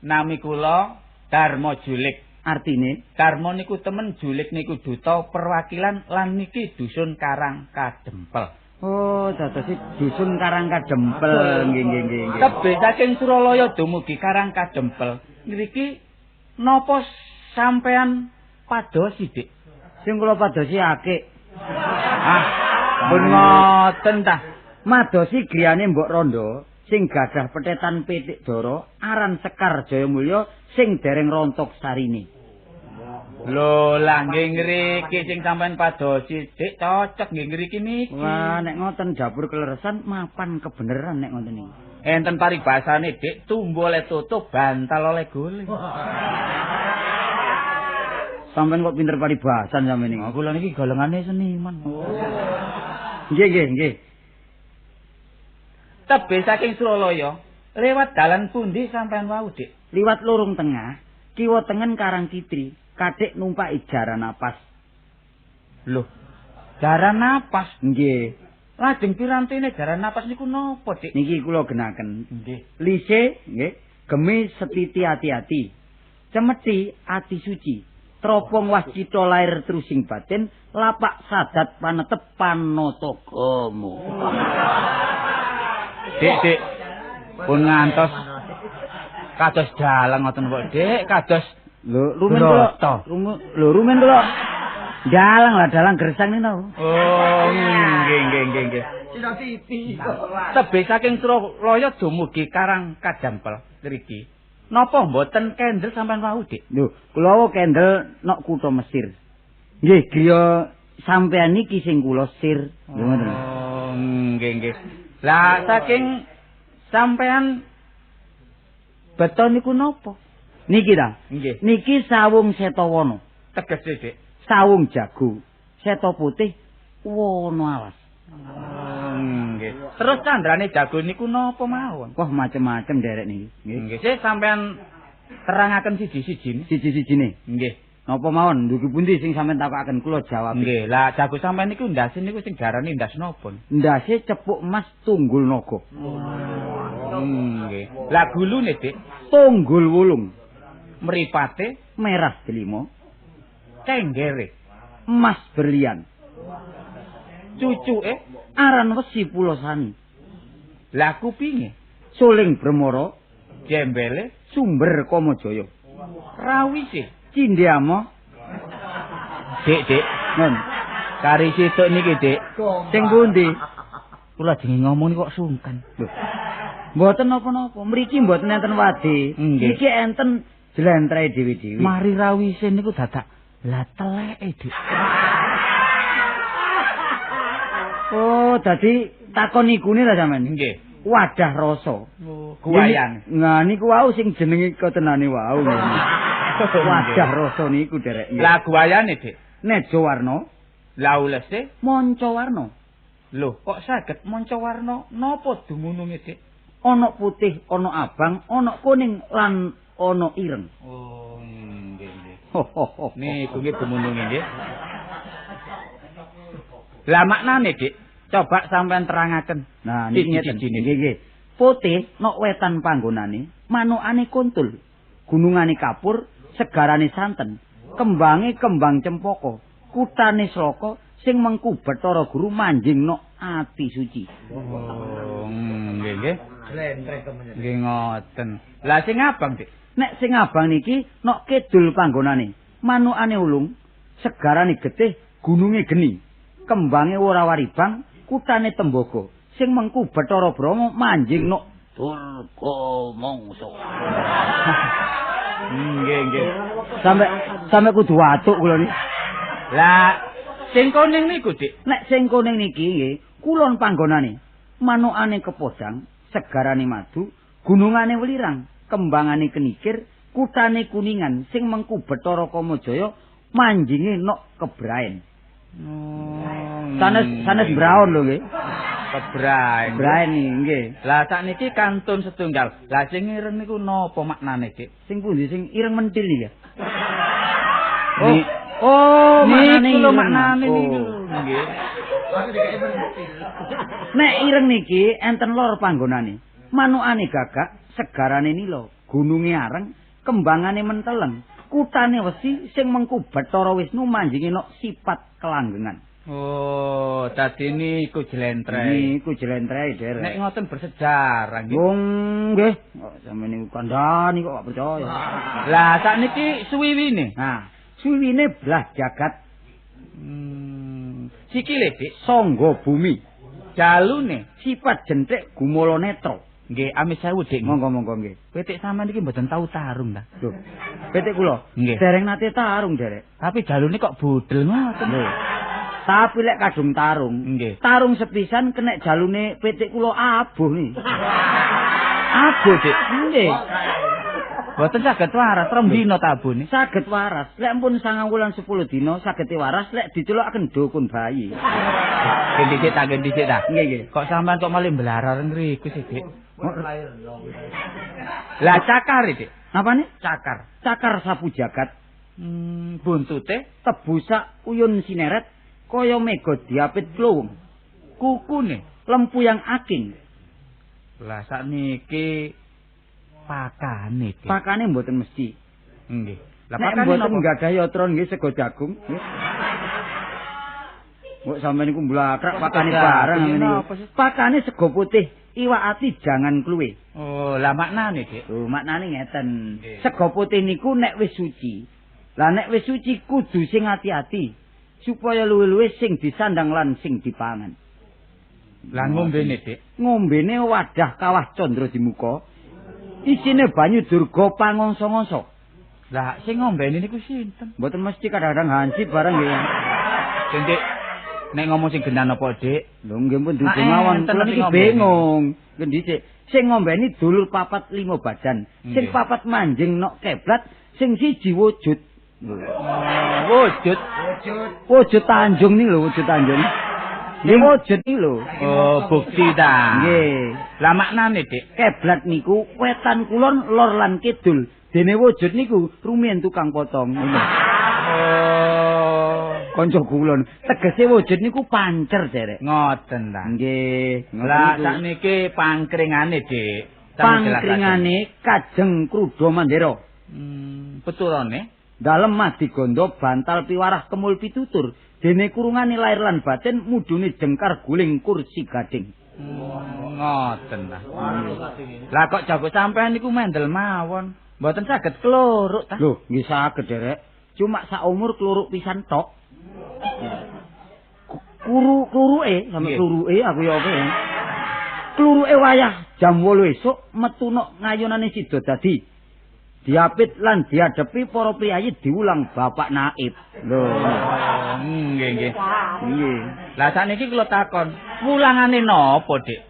Speaker 3: Nami kula Darma Julik.
Speaker 2: Artine
Speaker 3: Darma niku temen, Julik niku duta perwakilan lan niki dusun Karang Kadempel.
Speaker 2: Oh, dados dusun Karang Kadempel. Nggih.
Speaker 3: Tebih saking Suralaya dumugi Karang Kadempel. Ngriki napa sampean padosi, Dik?
Speaker 2: Sing kula padosi akik.
Speaker 3: Pun ngoten ta.
Speaker 2: Madosi griyane Mbok Rondo sing gadah petetan pitik dara aran Sekar Jayamulya sing dereng rontok sarine.
Speaker 3: Lho, lah nggih ngriki sing sampean padosi, Dik, cocok nggih ngriki niki.
Speaker 2: Wah, nek ngoten dapur kleresan mapan kebeneran nek ngoten iki.
Speaker 3: Enten paribasane, Dik, tumbo oleh tutup, bantal oleh golek.
Speaker 2: Sampeyan kok pinter paribasan sampeyan iki.
Speaker 3: Kula niki golongane seniman.
Speaker 2: Nggih.
Speaker 3: Tebih saking Suralaya, lewat dalan pundi sampean wau, Dik?
Speaker 2: Liwat lorong tengah, kiwa tengen Karang Kitri, kadek numpaki jaran napas.
Speaker 3: Loh, jaran napas?
Speaker 2: Nggih.
Speaker 3: Lajeng pirantine jaran napas niku napa, Dik?
Speaker 2: Niki kula genaken.
Speaker 3: Nggih.
Speaker 2: Lise, nggih, gemi setiti ati-ati. Cemeti ati suci. Tropong wascita lair trusing batin, lapak sadat panetep panatagamu.
Speaker 3: Dik, pun ngantos kados dalang ngoten kok, Dik, kados
Speaker 2: rumen kula dalang gersang niku.
Speaker 3: Oh, nggih.
Speaker 5: Cina Titi.
Speaker 3: Tebih saking Suralaya dumugi Karang Kadempel ngriki. Napa mboten kendel sampean wau, Dik?
Speaker 2: Lho, kula kendel nok kutha Mesir. Nggih, griya sampean niki sing kula sir.
Speaker 3: Oh, nggih. Lah saking Sampean beton niku napa?
Speaker 2: Niki ta?
Speaker 3: Nggih.
Speaker 2: Niki sawung Setawana.
Speaker 3: Tegese, Dik.
Speaker 2: Sawung jago. Seta putih wana alas.
Speaker 3: Nggih. Terus candrane jago niku napa mawon?
Speaker 2: Wah macem-macem derek niki.
Speaker 3: Nggih. Sik sampean terangaken siji-sijine.
Speaker 2: Siji-sijine.
Speaker 3: Nggih.
Speaker 2: Napa mawon ndugi pundi sing sampean takokaken kula jawab.
Speaker 3: Nggih. Lah jago sampean niku ndase niku sing diarani ndas napa?
Speaker 2: Ndase cepuk emas tunggul naga.
Speaker 3: Nggih. Lah gulune, Dik,
Speaker 2: Tunggul wulung.
Speaker 3: mripate
Speaker 2: Merah delima.
Speaker 3: cenggere.
Speaker 2: Emas berlian.
Speaker 3: Cucuke
Speaker 2: Aran wesi pulosani.
Speaker 3: lah kupinge
Speaker 2: Suling Bremara.
Speaker 3: jembele
Speaker 2: Sumber Kamajaya.
Speaker 3: rawise.
Speaker 2: Cindiama.
Speaker 3: Dik.
Speaker 2: Nun.
Speaker 3: Kari situk niki, Dik.
Speaker 2: Sing pundi?
Speaker 3: Kula jenenge ngomong kok sungkan.
Speaker 2: Loh. Mboten napa-napa. Mriki mboten enten wadi.
Speaker 3: Nggih.
Speaker 2: Iki enten jlentreh dewi-dewi.
Speaker 3: Mari rawise niku dadak lah teleke, Dik.
Speaker 2: Oh, dadi takon ikune ta sampean?
Speaker 3: Nggih.
Speaker 2: Wadah rasa.
Speaker 3: Kuwayan.
Speaker 2: Nah niku wau sing jenenge kotenane wau. Wadah rasa niku derek.
Speaker 3: Lah kuwayane, Dik.
Speaker 2: Nejo warna,
Speaker 3: Lah ulese,
Speaker 2: manca warna.
Speaker 3: lho kok saged manca warna napa dumununge, Dik?
Speaker 2: Ana putih, ana abang, ana kuning lan ana ireng.
Speaker 3: Oh, nggih.
Speaker 2: Ho ho ho.
Speaker 3: Niku nggih dumununge nggih. Lah maknane, Dik, coba sampean terangaken.
Speaker 2: Nah, niki ngeten.
Speaker 3: Siji-sijine.
Speaker 2: Nggih. Putih nok wetan panggonane, manukane kuntul. Gunungane kapur, segarane santen. Kembange kembang cempaka, kutane sloka sing mengku Bathara Guru manjing nok ati suci.
Speaker 3: Oh, nggih. Nggih ngoten. Lah sing abang, Dik.
Speaker 2: Nek sing abang niki nok kidul panggonane, manukane ulung, segarane getih, gununge geni. Kembange ora waribang, kutane tembaga, sing mengku Bathara Brahma manjing nok Durga Mangsa.
Speaker 3: Nggih.
Speaker 2: Sampe kudu watuk kula niki.
Speaker 3: Lah sing kuning niku, Dik.
Speaker 2: Nek sing kuning niki nggih, kulon panggonane. Manukane kepodang, segarane madu, gunungane welirang, kembangane kenikir, kutane kuningan sing mengku Bathara Kamajaya manjinge nok kebraen. Sanes braun lho nggih.
Speaker 3: Kebraen.
Speaker 2: Braen nggih.
Speaker 3: Lah sakniki kantun setunggal. Lah sing ireng niku napa maknane, Dik?
Speaker 2: Sing pundi sing ireng mentil iki ya?
Speaker 3: Maknane lho maknane
Speaker 2: Oh.
Speaker 3: niku. Nggih.
Speaker 2: Nek ireng niki enten lor panggonane. Manukane gagak, segarane nila, gununge areng, kembangane menteleng, kutane wesi sing mengku Bathara Wisnu manjinge nok sipat kelanggengan.
Speaker 3: Oh, dadi niku jlentreh.
Speaker 2: Niku jlentreh, Der.
Speaker 3: Nek ngoten bersejarah nggih.
Speaker 2: Wong nggih, kok sampeyan niku kandhani kok gak percaya.
Speaker 3: Lah sakniki suwiwine.
Speaker 2: Nah, suwine belah jagat
Speaker 3: Sikile, Dik.
Speaker 2: sangga bumi,
Speaker 3: Jalune.
Speaker 2: sipat jentik gumala netra.
Speaker 3: Nggih, amis sewu, Dik.
Speaker 2: Monggo-monggo nggih.
Speaker 3: Pitik sampean iki mboten tau tarung ta.
Speaker 2: Lho, pitik kula
Speaker 3: Nggih.
Speaker 2: dereng nate tarung, Derek.
Speaker 3: Tapi jalune kok budel ngoten.
Speaker 2: Lho. Tapi lek kadung tarung,
Speaker 3: Nggih.
Speaker 2: tarung sepisan kenek jalune pitik kula abuh nih.
Speaker 3: Abuh, Dik.
Speaker 2: Nggih.
Speaker 3: Mboten saged waras rem dina tabune.
Speaker 2: Saged waras. Lek pun 9 wulan 10 dina saged waras lek dicelukaken dukun bayi.
Speaker 3: Gendhik ta.
Speaker 2: Nggih, nggih.
Speaker 3: Kok sampean kok malih mblarar ngriku sih, Dik? Lah cakar, Dik.
Speaker 2: Apane?
Speaker 3: Cakar.
Speaker 2: Cakar sapu jagat,
Speaker 3: Buntute,
Speaker 2: tebusak uyun sineret, kaya mega diapit klowung,
Speaker 3: kukune.
Speaker 2: lempu yang aking.
Speaker 3: Lah sakniki pakane, Dik.
Speaker 2: Pakane mboten mesti.
Speaker 3: Nggih. Lah
Speaker 2: Nek
Speaker 3: pakane
Speaker 2: mboten
Speaker 3: napa?
Speaker 2: nggadhahi yatra nggih sego jagung. Kok sampeyan niku mblakrak pakane
Speaker 3: Sego
Speaker 2: bareng
Speaker 3: jagung,
Speaker 2: ngene
Speaker 3: napa
Speaker 2: iki.
Speaker 3: sih?
Speaker 2: Pakane sego putih, iwak ati jangan kluwe.
Speaker 3: Oh, lah maknane, Dik.
Speaker 2: Lho, maknane ngeten.
Speaker 3: Nggih.
Speaker 2: Sego putih niku nek wis suci. Lah nek wis suci kudu sing ati-ati supaya luwih-luwih sing disandang lan sing dipangan.
Speaker 3: Lah ngombene, Dik.
Speaker 2: Ngombene wadah kawah candra di muka. Isine banyu durga pangongso-ngongso.
Speaker 3: Lah sing ngombene niku sinten?
Speaker 2: Mboten mesti kadang-kadang hansip bareng nggih.
Speaker 3: Gendhik. Nek ngomong sing genah napa, Dik?
Speaker 2: Lho nggih pun dudu
Speaker 3: Nah,
Speaker 2: mawon.
Speaker 3: enten
Speaker 2: Kula
Speaker 3: sing
Speaker 2: niki
Speaker 3: ngomong.
Speaker 2: bingung. Ngendi sik? Sing ngombeni dulur 4-5 badan. Sing
Speaker 3: Nggih.
Speaker 2: 4 manjing nok keblat, sing siji wujud.
Speaker 3: Wujud.
Speaker 2: Wujud Tanjung nih lho, wujud Tanjung. Nggih wujud iki lho.
Speaker 3: Oh, bukti ta.
Speaker 2: Nggih.
Speaker 3: Lah maknane, Dik?
Speaker 2: Keblat niku wetan kulon, lor lan kidul. Dene wujud niku rumiyin tukang potong.
Speaker 3: Oh,
Speaker 2: Kanca kulon. Tegese wujud niku pancer, Derek.
Speaker 3: ngoten ta.
Speaker 2: Nggih.
Speaker 3: Lah sakniki pangkringane, Dik.
Speaker 2: pangkringane Kajeng Kruda Mandera.
Speaker 3: Peturane
Speaker 2: Dalem Madigondo bantal piwarah kemul pitutur. Dene kurungane lair lan batin mudune jengkar guling kursi gading.
Speaker 3: ngoten ta. Lah kok jago sampean niku mendel mawon. Mboten saged kluruk ta.
Speaker 2: Lho, nggih saged, Derek. Cuma sak umur kluruk pisan tok. Kluruke, sampe
Speaker 3: Nggih.
Speaker 2: kluruke aku ya apa ya. Kluruke wayah jam 8 esuk metu nok ngayunane Sidodadi. Diapit lan diadepi para priyayi diulang Bapak Naib. Lho.
Speaker 3: Nggih, nggih.
Speaker 2: Nggih.
Speaker 3: Lah sakniki kula takon, wulangane napa, Dik?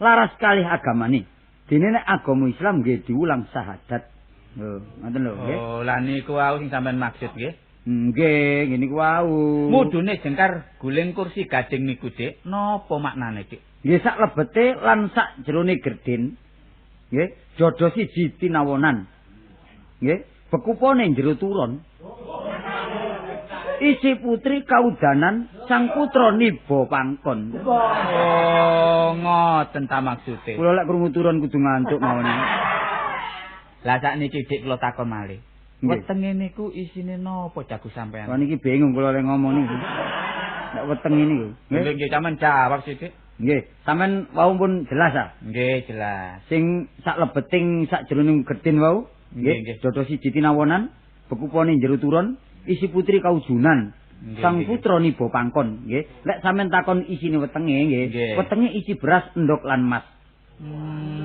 Speaker 2: Laras kalih agamane. Dene nek agama Islam nggih diulang syahadat. Lho, ngoten lho, nggih.
Speaker 3: Oh, lah niku wau sing sampean maksud nggih.
Speaker 2: Nggih, ngene ku wau.
Speaker 3: Mudune jengkar guling kursi gading niku, Dik. Napa maknane, Dik?
Speaker 2: Nggih sak lebete lan sak jerone gerdin. Nggih, dodo siji tinawonan. Nggih, bekupane jero turon. Isi putri kaudanan sang putra niba pangkon.
Speaker 3: Oh, ngoten ta maksude.
Speaker 2: Kula lek krungu turon kudu ngantuk mawon.
Speaker 3: Lah sakniki Dik kula takon malih.
Speaker 2: Nggih.
Speaker 3: Wetenge niku isine napa jago sampean?
Speaker 2: Kok niki bingung kula lek ngomong niku. Nek weteng niku. Nggih.
Speaker 3: Nggih, sampean jawab sih, Dik.
Speaker 2: Nggih, sampean wau pun jelas ah.
Speaker 3: Nggih, jelas.
Speaker 2: Sing sak lebeting sak jeroning gerdin wau.
Speaker 3: Nggih,
Speaker 2: Nggih, dodo siji tinawonan, bekupane jero turon, isi putri kaujunan.
Speaker 3: Nggih,
Speaker 2: Sang
Speaker 3: nggih.
Speaker 2: putra niba pangkon, nggih. Lek sampean takon isine wetenge nggih.
Speaker 3: Nggih.
Speaker 2: Wetenge isi beras, endhog lan mas.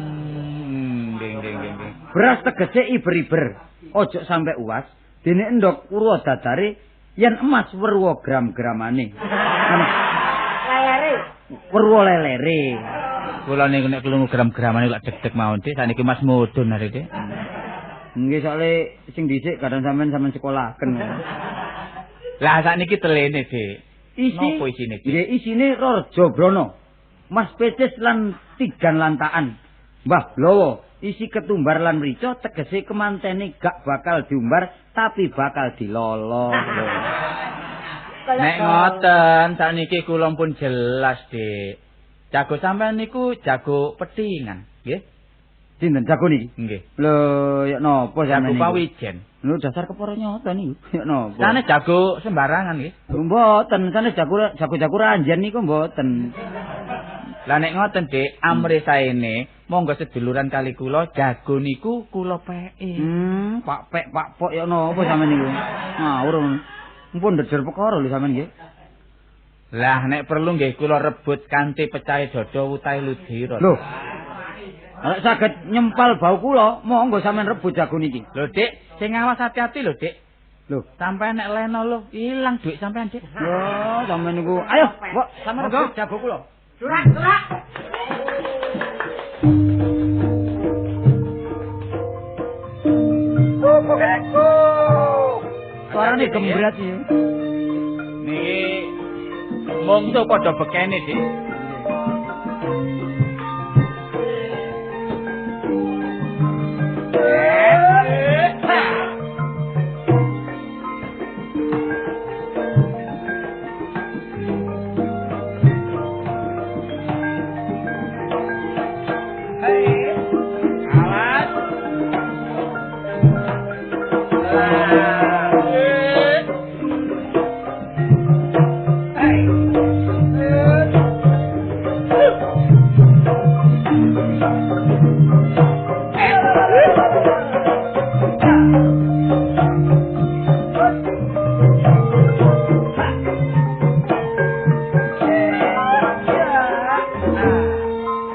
Speaker 3: Nggih, nggih, nggih.
Speaker 2: Beras tegese iber-iber, ojo sampe uas. Dene endhog urwa dadare, yen emas werwa gram-gramane.
Speaker 4: Layare.
Speaker 2: Werwa lelere.
Speaker 3: Kula niku nek krungu gram-gramane kok deg-deg mawon, Dik. Saniki Mas mudun arek, Dik.
Speaker 2: Nggih, soalé sing dhisik kadang sampean sekolahaken.
Speaker 3: Lah sakniki telene, Dik.
Speaker 2: Isi
Speaker 3: Napa isine, Dik?
Speaker 2: nggih isine Raja Brana. Mas Pecis lan tigan lantaan. Mbah Blowo isi ketumbar lan mrica tegese kemantene gak bakal diumbar tapi bakal dilolo.
Speaker 3: Nek ngoten, sakniki kula pun jelas, Dik. Jago sampean niku jago petingan, nggih?
Speaker 2: Sinten jago niki?
Speaker 3: Nggih.
Speaker 2: Lho, ya napa
Speaker 3: Jago
Speaker 2: sampean niku?
Speaker 3: pawijen.
Speaker 2: Lho dasar kepara nyata niku. Ya napa?
Speaker 3: Sane jago sembarangan nggih.
Speaker 2: Mboten, sane jago ranjen niku mboten.
Speaker 3: Lah nek ngoten, Dik, amre saene monggo seduluran kali kula jago niku kula peke.
Speaker 2: Pak Pek, Pak Pok ya napa sampean niku? Ngawur. Mumpun ndejer perkara lho sampean nggih.
Speaker 3: Lah nek perlu nggih kula rebut kanthi pecahe dodo utahe ludira.
Speaker 2: Lho. Nek saged nyempal bau kula, monggo sampean rebut jago niki.
Speaker 3: Lho, Dik, sing awas hati-hati lho, Dik.
Speaker 2: Lho,
Speaker 3: Sampeyan nek leno lho, ilang duit sampean, Dik.
Speaker 2: lho sampean niku. Ayo, Mbok, sampean
Speaker 3: Monggo.
Speaker 2: rebut jago kula.
Speaker 4: Surak.
Speaker 2: Suarane gembrat iki.
Speaker 3: Niki mongso padha bekene, Dik.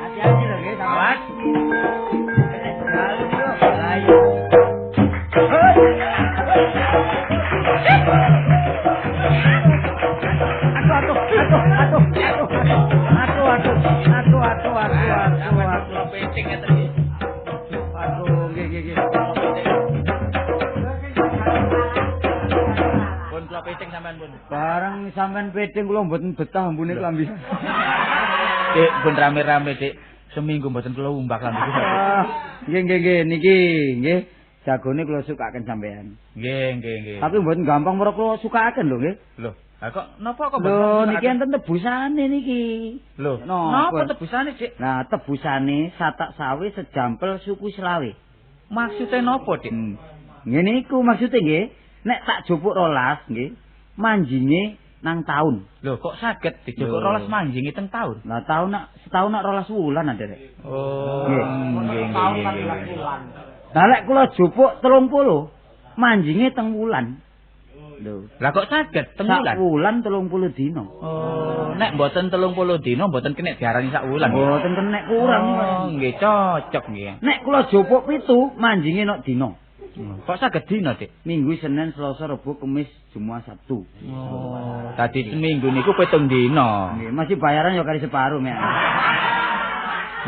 Speaker 2: Hati-hati lho nggih,
Speaker 3: Awas.
Speaker 2: Aduh. sampean pedeng kula mboten betah ambune klambi.
Speaker 3: Dik, ben rame-rame, Dik. Seminggu mboten kula umbak klambi.
Speaker 2: Nggih niki nggih. Jagone kula sukaken sampean.
Speaker 3: Nggih.
Speaker 2: Tapi mboten gampang mergo kula sukaken lho nggih.
Speaker 3: Lho, lah kok napa kok
Speaker 2: Lho niki enten tebusane niki.
Speaker 3: Lho,
Speaker 2: Napa
Speaker 3: napa tebusane, Dik?
Speaker 2: Nah, tebusane satak sawi sejampel suku selawe.
Speaker 3: Maksudnya napa, Dik?
Speaker 2: Ngene iku maksude nggih. Nek tak jupuk 12 nggih, manjinge nang taun.
Speaker 3: Lho, kok saged dijupuk
Speaker 2: Lho.
Speaker 3: 12 manjingi teng taun?
Speaker 2: Lah taun nak setahun nak 12 wulan ada Rek.
Speaker 3: Oh,
Speaker 2: Nggih.
Speaker 3: nggih.
Speaker 2: Lah lek kula jupuk 30, manjinge teng wulan. Lho,
Speaker 3: Lah kok saged teng
Speaker 2: sak
Speaker 3: wulan?
Speaker 2: wulan 30 dina.
Speaker 3: Oh, nek mboten 30 dina mboten kena diarani sak wulan.
Speaker 2: Mboten kenek kurang.
Speaker 3: Oh, nggih cocok nggih.
Speaker 2: Nek kula jupuk 7, manjinge nok dina.
Speaker 3: Kok saged dina, Dik?
Speaker 2: Minggu, Senin, Selasa, Rebo, Kamis, Jumat, Sabtu.
Speaker 3: Oh, tadi seminggu niku 7 dina.
Speaker 2: Nggih, masih bayaran ya kali separuh mek.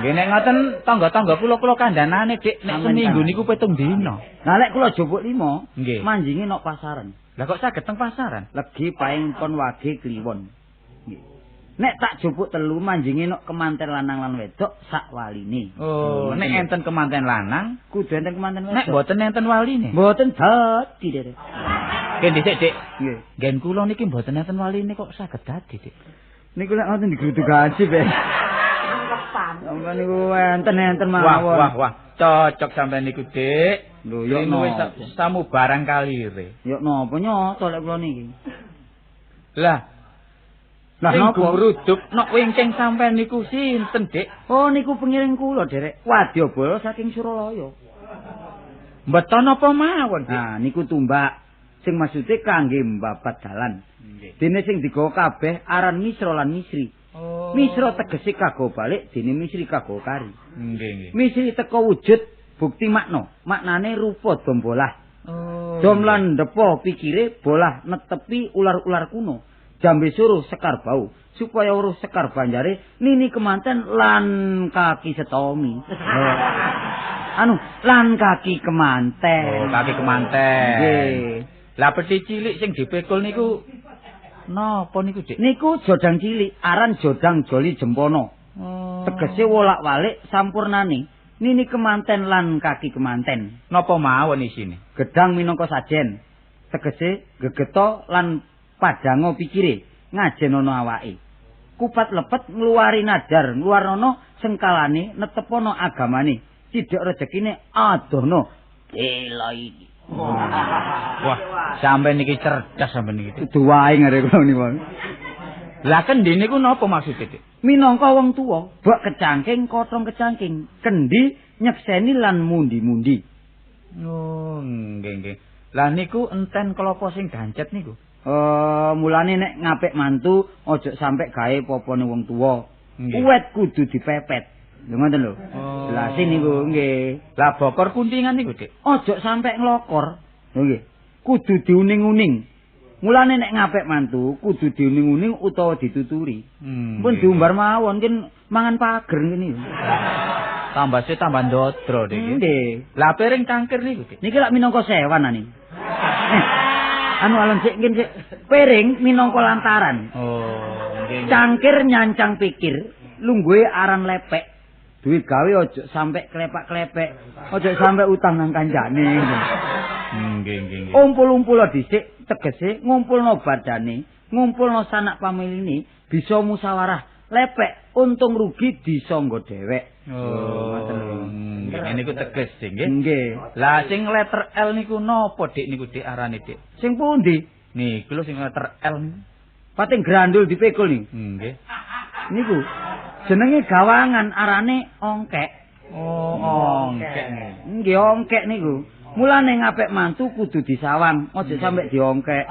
Speaker 3: Nggih nek ngoten tangga-tangga kula kandhanane, Dik, nek
Speaker 2: Aman,
Speaker 3: seminggu
Speaker 2: kan?
Speaker 3: niku 7 dina.
Speaker 2: Lah lek kula jupuk 5,
Speaker 3: Nggih.
Speaker 2: manjinge nok pasaran.
Speaker 3: Lah kok saged teng pasaran?
Speaker 2: Legi paing kon wage kliwon. Nggih. Nek tak jupuk 3 manjinge nok kemanten lanang lan wedok sak waline.
Speaker 3: Oh, nek enten kemanten lanang,
Speaker 2: kudu enten kemanten wedok.
Speaker 3: nek mboten enten waline.
Speaker 2: Mboten dadi, Dek.
Speaker 3: Nggih dhisik, Dik.
Speaker 2: Nggih.
Speaker 3: Gen kula niki mboten enten waline kok saged dadi, Dik.
Speaker 2: Niku lek ngoten digrudu gaji, Be. Sampeyan niku enten mawon.
Speaker 3: Wah. Cocok sampean niku, Dik.
Speaker 2: Lho, yo
Speaker 3: Luwih
Speaker 2: napa?
Speaker 3: samu barang kalire.
Speaker 2: Yo napa nyoto lek kula niki.
Speaker 3: Lah sing
Speaker 2: napa?
Speaker 3: gumruduk nok wingking sampean niku sinten, Dik?
Speaker 2: Oh, niku pengiring kula, Derek. Wadyabala saking Suralaya.
Speaker 3: Mbeton apa mawon, Dik?
Speaker 2: Nah, niku tumbak sing maksude kangge mbabat dalan.
Speaker 3: Nggih.
Speaker 2: Dene sing digawa kabeh aran misra lan misri.
Speaker 3: Oh.
Speaker 2: Misra tegese kago balik, dene misri kago kari.
Speaker 3: Nggih.
Speaker 2: Misri teka wujud bukti makna. Maknane rupa dombolah.
Speaker 3: Oh.
Speaker 2: Dom lan depo pikire bolah netepi ular-ular kuno. Jambe suruh sekar bau supaya uruh sekar banjare nini kemanten lan kaki setomi. Lan kaki kemanten.
Speaker 3: Oh, kaki kemanten.
Speaker 2: Nggih.
Speaker 3: Lah peti cilik sing dipekul niku napa niku, Dik?
Speaker 2: Niku jodang cilik, aran jodang joli jempono.
Speaker 3: Oh.
Speaker 2: Tegese wolak-walik sampurnane. Nini kemanten lan kaki kemanten.
Speaker 3: Napa mawon isine?
Speaker 2: Gedang minangka sajen. Tegese gegeto lan padango pikire ngajenono awake. Kupat lepet ngluwari nadar, ngluwarnono sengkalane netepono agamane. Cidhek rezekine adono. Bela iki.
Speaker 3: Wah, sampean niki cerdas sampean niki.
Speaker 2: Dudu wae ngare kula niku.
Speaker 3: Lah kendhi niku napa maksude, Dik?
Speaker 2: Minangka wong tuwa, bak kecangking, kotong kecangking, kendi nyekseni lan mundi-mundi.
Speaker 3: Oh, nggih. Lah niku enten klapa sing gancet niku.
Speaker 2: Mulane nek ngapik mantu aja sampe gawe popone wong tuwa.
Speaker 3: Nggih.
Speaker 2: Uwet kudu dipepet. Lho ngoten lho.
Speaker 3: Oh.
Speaker 2: Jelasin niku nggih.
Speaker 3: Lah bokor kuntingan niku, Dik.
Speaker 2: Aja sampe nglokor. Lho nggih. Kudu diuning-uning. Mulane nek ngapik mantu kudu diuning-uning utawa dituturi. Pun diumbar mawon kin mangan pager ngene.
Speaker 3: Tambah se tambah ndodro, Dik.
Speaker 2: Nggih.
Speaker 3: Lah piring cangkir niku, Dik.
Speaker 2: Niki lak minangka sewan ani. Alon sik sik piring minangka lantaran.
Speaker 3: Oh, nggih.
Speaker 2: Cangkir nyancang pikir, lungguhe aran lepek. Duit gawe aja sampe klepak-klepek. Aja sampe utang nang kancane.
Speaker 3: Nggih.
Speaker 2: Umpul-umpul dhisik tegese ngumpulno badane, ngumpulno sanak pamiline, bisa musyawarah. Lepek untung rugi disangga dhewek.
Speaker 3: Nggih, niku teges, Dik, nggih.
Speaker 2: Nggih.
Speaker 3: Lah sing letter L niku napa, Dik, niku Dik arane, Dik?
Speaker 2: Sing pundi?
Speaker 3: Niku lho sing letter L niku.
Speaker 2: Pating grandul dipikul nih.
Speaker 3: Nggih.
Speaker 2: Niku jenenge gawangan arane ongkek.
Speaker 3: Oh, ongkek.
Speaker 2: Nggih ongkek niku. Mulane ngapik mantu kudu disawang, aja sampe diongkek.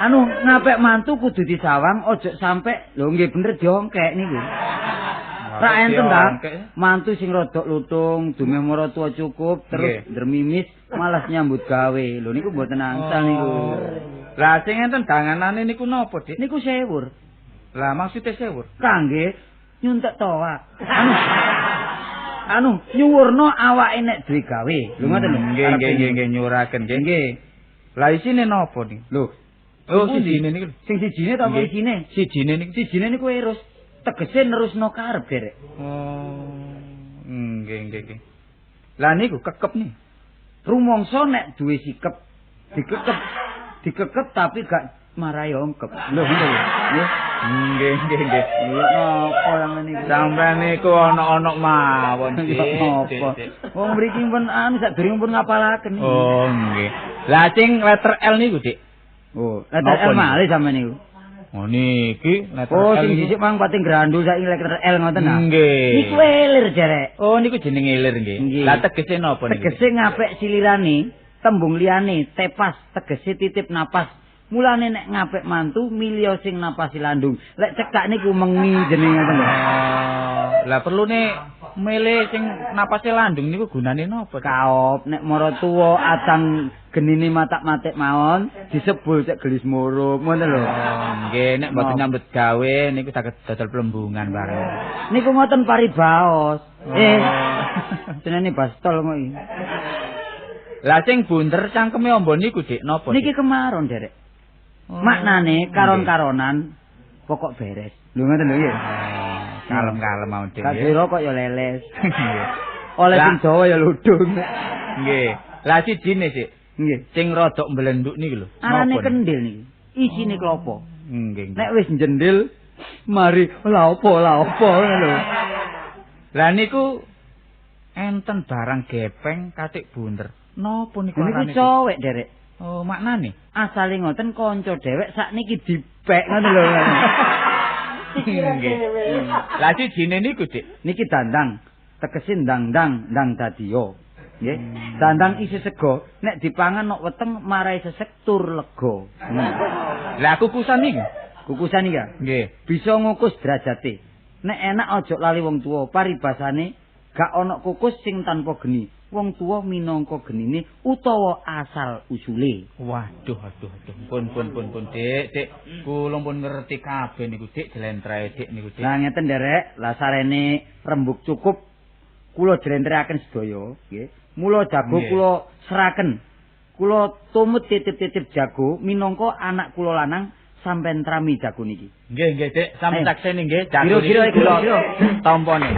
Speaker 2: Ngapik mantu kudu disawang, aja sampe lho nggih bener diongkek niku. Ra enten ta? Mantu sing rodok lutung, dumeh maratuwa cukup, terus ndremimis, malas nyambut gawe. Lho niku mboten angsal niku.
Speaker 3: Lah sing enten danganane niku napa, Dik?
Speaker 2: Niku sewur.
Speaker 3: Lah maksude sewur.
Speaker 2: Kangge nyuntek toak. Nyuwurno awake nek duwe gawe. Lho ngoten lho.
Speaker 3: Nggih nyuraken nggih. Lah isine napa nih?
Speaker 2: Lho,
Speaker 3: Oh, sijine niku.
Speaker 2: Sing sijine ta apa
Speaker 3: Nggih.
Speaker 2: isine?
Speaker 3: Sijine niku.
Speaker 2: Sijine niku Eros. Tegese nerusno karep derek.
Speaker 3: Oh. Nggih. Lah niku kekep nih.
Speaker 2: Rumangsa nek duwe sikep dikekep tapi gak marai ongkep. Lho ngono lho. Nggih.
Speaker 3: Nggih.
Speaker 2: Lha napa yang niku?
Speaker 3: Sampeyan niku ana-ana mawon,
Speaker 2: Apa? Wong mriki pun sak durung pun ngapalaken.
Speaker 3: Oh, nggih. Lah sing letter L niku, Dik.
Speaker 2: Oh, letter L malih sampeyan niku.
Speaker 3: Oh, niki letter
Speaker 2: Oh,
Speaker 3: L.
Speaker 2: sing dhisik mang pating grandul saiki letter L ngoten ah.
Speaker 3: Nggih.
Speaker 2: Niku elir derek.
Speaker 3: Oh, niku jenenge ilir nggih.
Speaker 2: Nggih.
Speaker 3: Lah tegese napa niku?
Speaker 2: Tegese ngapik silirane, tembung liyane tepas tegese titip napas. Mulane nek ngapik mantu milya sing napasi landung. Lek cekak niku mengi jenenge ngoten lho.
Speaker 3: Lah perlune milih sing napase landung niku gunane napa?
Speaker 2: Kaop nek mara tuwa adang genine matak-matik mawon disebul cek gelis murup ngoten lho.
Speaker 3: Nggih, nek mboten nyambut gawe niku saged dodol plembungan bareng.
Speaker 2: Niku ngoten paribaos. Jenenge bastol kok iki.
Speaker 3: Lah sing bunder cangkeme amba niku, Dik, napa?
Speaker 2: Niki kemaron, Derek. Maknane karon-karonan pokok beres. Lho ngoten lho ya.
Speaker 3: Kalem-kalem mau Dik.
Speaker 2: Gak kira kok ya leles. Oleh sing Jawa ya ludung.
Speaker 3: Nggih. Lah sijine sik.
Speaker 2: Nggih.
Speaker 3: Sing rodok mblenduk niku lho.
Speaker 2: Arane
Speaker 3: Napa?
Speaker 2: kendil niki. Isine klopo.
Speaker 3: Nggih.
Speaker 2: Nek wis jendil mari lha opo ngono lho.
Speaker 3: Lah niku enten barang gepeng katik bunder. Napa niku
Speaker 2: Niku
Speaker 3: arane?
Speaker 2: cowek, Derek.
Speaker 3: Oh, maknane.
Speaker 2: Asale ngoten kanca dhewek sakniki dipek ngono lho.
Speaker 3: Nggih. Lah sijine niku, Dik.
Speaker 2: Niki dandang, tegese ndang-ndang, ndang dadiya. Nggih. Dandang isi sego, nek dipangan nok weteng marai sesek tur lega.
Speaker 3: Lah kukusan niku.
Speaker 2: Kukusan iki ya,
Speaker 3: Nggih.
Speaker 2: bisa ngukus derajate. Nek enak aja lali wong tuwa, paribasane gak ana kukus sing tanpa geni. Wong tuwa minangka genine utawa asal usule.
Speaker 3: Waduh. Pun, Dik. Kula pun ngerti kabeh niku, Dik, jlentreh Dik niku, Dik.
Speaker 2: Lah ngeten nderek, lah sarene rembug cukup kula jlentrehaken sedaya, nggih. Mula jago
Speaker 3: Nggih.
Speaker 2: kula seraken. Kula tumut titip-titip jago minangka anak kula lanang sampean trami jago niki.
Speaker 3: Nggih, Dik. Sampun
Speaker 2: Ayo.
Speaker 3: takseni nggih.
Speaker 2: Giro-giro, giro-giro.
Speaker 3: Tampane.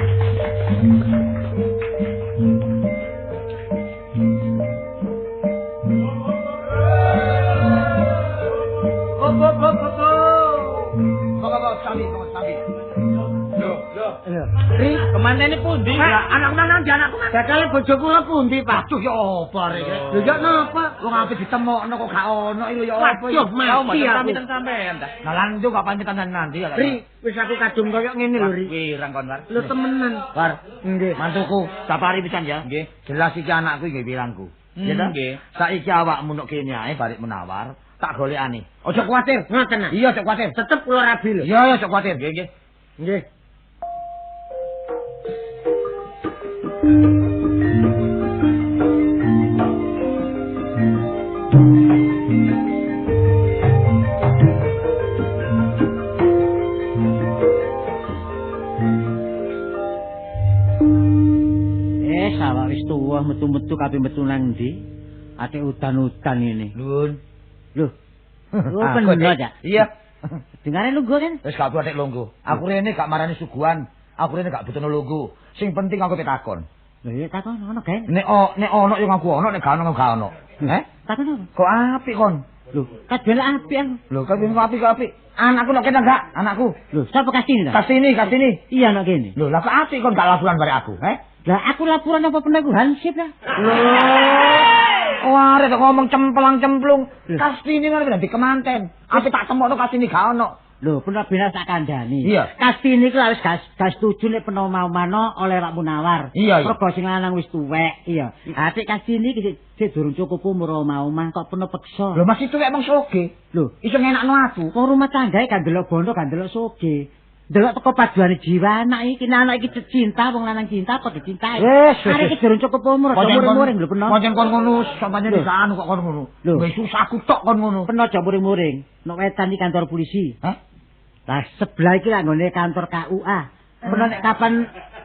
Speaker 4: Ri,
Speaker 3: Kemantene pundi?
Speaker 4: anak mana di anakku? Bakal bojo kula pundi, Pak?
Speaker 5: Aduh ya apa rek.
Speaker 4: Lho ya napa?
Speaker 5: Wong ape ditemokno kok gak ono iki lho ya apa iki.
Speaker 4: Waduh, mati aku.
Speaker 3: Pamitan sampean ta.
Speaker 5: Lah lan yo gak pancetan nanti ya.
Speaker 4: Ri, wis aku kadung koyo ngene lho, Ri.
Speaker 3: Wirang kon, War.
Speaker 4: Lho temenan.
Speaker 5: War,
Speaker 4: Nggih.
Speaker 5: mantuku, sapari pisan ya.
Speaker 3: Nggih.
Speaker 5: Jelas iki anakku nggih bilangku. Ya ta?
Speaker 3: Nggih.
Speaker 5: Saiki awakmu nok kene ae barik menawar, tak golekane. Aja kuwatir.
Speaker 4: Ngoten ah.
Speaker 5: Iya, aja kuwatir.
Speaker 4: Tetep kula rabi lho.
Speaker 5: Iya, aja kuwatir.
Speaker 3: Nggih.
Speaker 4: Nggih. Sawak wis tuwa metu-metu kabeh metu nang ndi? Ate udan-udan ngene.
Speaker 5: Lun.
Speaker 4: Lho. Lu
Speaker 5: Aku,
Speaker 4: pengen
Speaker 5: Dik.
Speaker 4: aja.
Speaker 5: Iya.
Speaker 4: Dengare lu gua kan?
Speaker 5: Wis gak buat lungguh. Aku rene gak marani suguhan. Aku rene gak butuh lungguh. Sing penting aku takon.
Speaker 4: Lho ya takon ono gae.
Speaker 5: Nek ono yo ngaku ono, nek gak ono gak ono.
Speaker 4: Takon apa?
Speaker 5: Kok apik kon?
Speaker 4: Lho, kadel apik aku.
Speaker 5: Lho, kan kok apik. Anakku nek kene gak? Anakku.
Speaker 4: Lho, sapa kasih ta?
Speaker 5: Kasini.
Speaker 4: Iya nek kene.
Speaker 5: Lho, lah kok apik kon gak laporan bare aku,
Speaker 4: Lah aku laporan apa pernah ku hansip lah.
Speaker 5: Wah, arek ngomong cemplang-cemplung. Kasini kan berarti kemanten. Apa tak temokno kasini gak ono.
Speaker 4: Lho, pernah bina sak kandhani.
Speaker 5: Iya.
Speaker 4: Kasih niku wis gak setuju nek peno mau-mano oleh Rak Munawar.
Speaker 5: Iya.
Speaker 4: Mergo sing lanang wis tuwek. Iya. Atik kasih niki sik durung cukup umur mau mah kok peno peksa.
Speaker 5: Lho, masih tuwek emang soge.
Speaker 4: Lho,
Speaker 5: Iso ngenakno aku.
Speaker 4: wong rumah tanggae kan delok bondo kan delok soge. Delok teko paduane jiwa anak iki anak iki cinta wong lanang cinta apa dicintai.
Speaker 5: Wes,
Speaker 4: Arek iki durung cukup umur, muring-muring lho peno.
Speaker 5: Pancen kon ngono, sampanye disanu kok kon ngono.
Speaker 4: Lho.
Speaker 5: Wis susahku tok kon ngono.
Speaker 4: Peno aja muring-muring. Nek wetan iki kantor polisi.
Speaker 5: Hah?
Speaker 4: Lah sebelah iki lah nggone kantor KUA. Peno nek kapan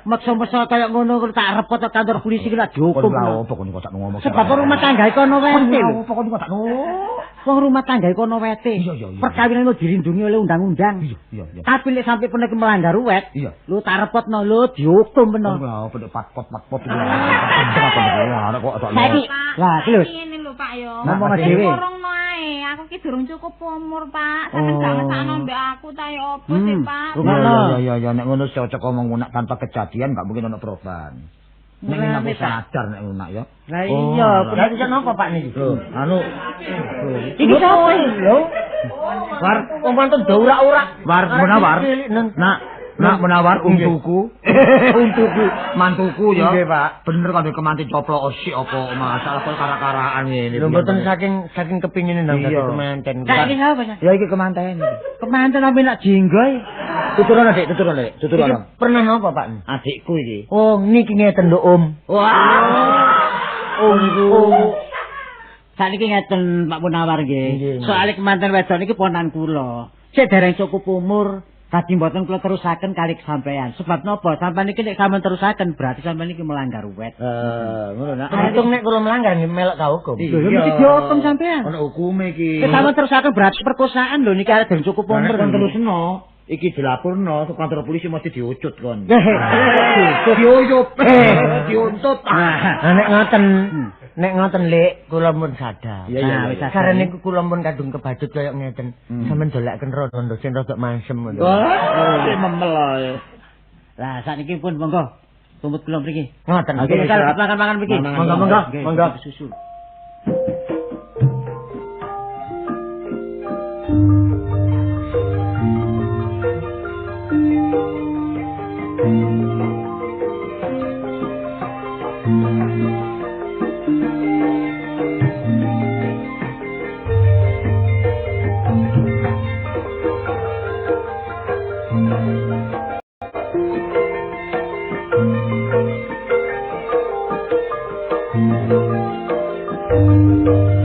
Speaker 4: meksa-meksa kaya ngono tak repot ke kantor polisi iki lah dihukum.
Speaker 5: Kon lha opo kon kok tak ngomong.
Speaker 4: Sebab rumah tangga iki ono werte lho.
Speaker 5: Opo kon kok tak ngomong.
Speaker 4: Wong rumah tangga kono wete.
Speaker 5: Iya, iya, iya.
Speaker 4: Perkawinan itu dirindungi oleh undang-undang.
Speaker 5: Iya.
Speaker 4: Tapi lek sampai pernah melanggar wet,
Speaker 5: Iya.
Speaker 4: lu tarepotno lu dihukum peno.
Speaker 5: Ora pedhe pakpot arek kok
Speaker 4: Saiki lah iki lho.
Speaker 1: Ngene lho Pak yo.
Speaker 4: Ngomong
Speaker 1: Sing
Speaker 4: dhewe.
Speaker 1: Kurang ae, aku ki durung cukup umur, Pak. Sampeyan gak ngesakno mbek aku ta yo opo sih, Pak?
Speaker 5: Ya nek ngono cocok omong ngunak tanpa kejadian gak mungkin ono perubahan. Nek nek aku sadar nek ngunak ya.
Speaker 4: Lah iya, keputusan apa Pak niki?
Speaker 5: Lho, anu
Speaker 4: Iki sapa lho?
Speaker 5: war
Speaker 4: Wong pantun daurak-urak.
Speaker 5: war menawar. Nak menawar untuku. Untuku mantuku ya.
Speaker 4: Nggih, Pak.
Speaker 5: Bener kan kemanti coplok osik apa masalah kok kara-karaan ngene.
Speaker 4: Lho mboten saking kepingin ndang dadi kemanten.
Speaker 1: Saiki sapa sih?
Speaker 5: Ya iki kemanten iki.
Speaker 4: Kemanten apa nak jenggoy?
Speaker 5: Tuturan Dik, tuturan.
Speaker 4: Pernah apa Pak?
Speaker 5: Adikku iki.
Speaker 4: Oh, niki ngeten lho Om.
Speaker 5: Wah.
Speaker 4: Saniki ngeten Pak Munawar nggih. Soale kemanten wedok niki ponan kula. Sik dereng cukup umur, dadi mboten kula terusaken kali sampean. Sebab napa? Sampeyan niki nek sampean terusaken berarti sampeyan niki melanggar wet.
Speaker 5: Ngono nak.
Speaker 4: Untung nek kula melanggar nggih melok ka hukum.
Speaker 5: Iya.
Speaker 4: Lho mesti dihukum sampean.
Speaker 5: Ono hukume iki.
Speaker 4: Nek sampean terusaken berarti perkosaan lho niki arep dereng cukup umur.
Speaker 5: Kon terusno. Iki dilaporno ke kantor polisi mesti diucut kon.
Speaker 4: Diuyup.
Speaker 5: Diuntut.
Speaker 4: Nek ngoten Lek, kula mun sadar.
Speaker 5: Iya.
Speaker 4: Sarene niku kula mun kadung kebadut kaya ngeten. Sampeyan dolaken rondo sing rada masem ngono.
Speaker 5: Wah, memel ae.
Speaker 4: Lah sakniki pun monggo. Tumbut kula mriki.
Speaker 5: Ngoten.
Speaker 4: Oke, kita makan-makan mriki. Monggo. Susu.
Speaker 6: Thank you.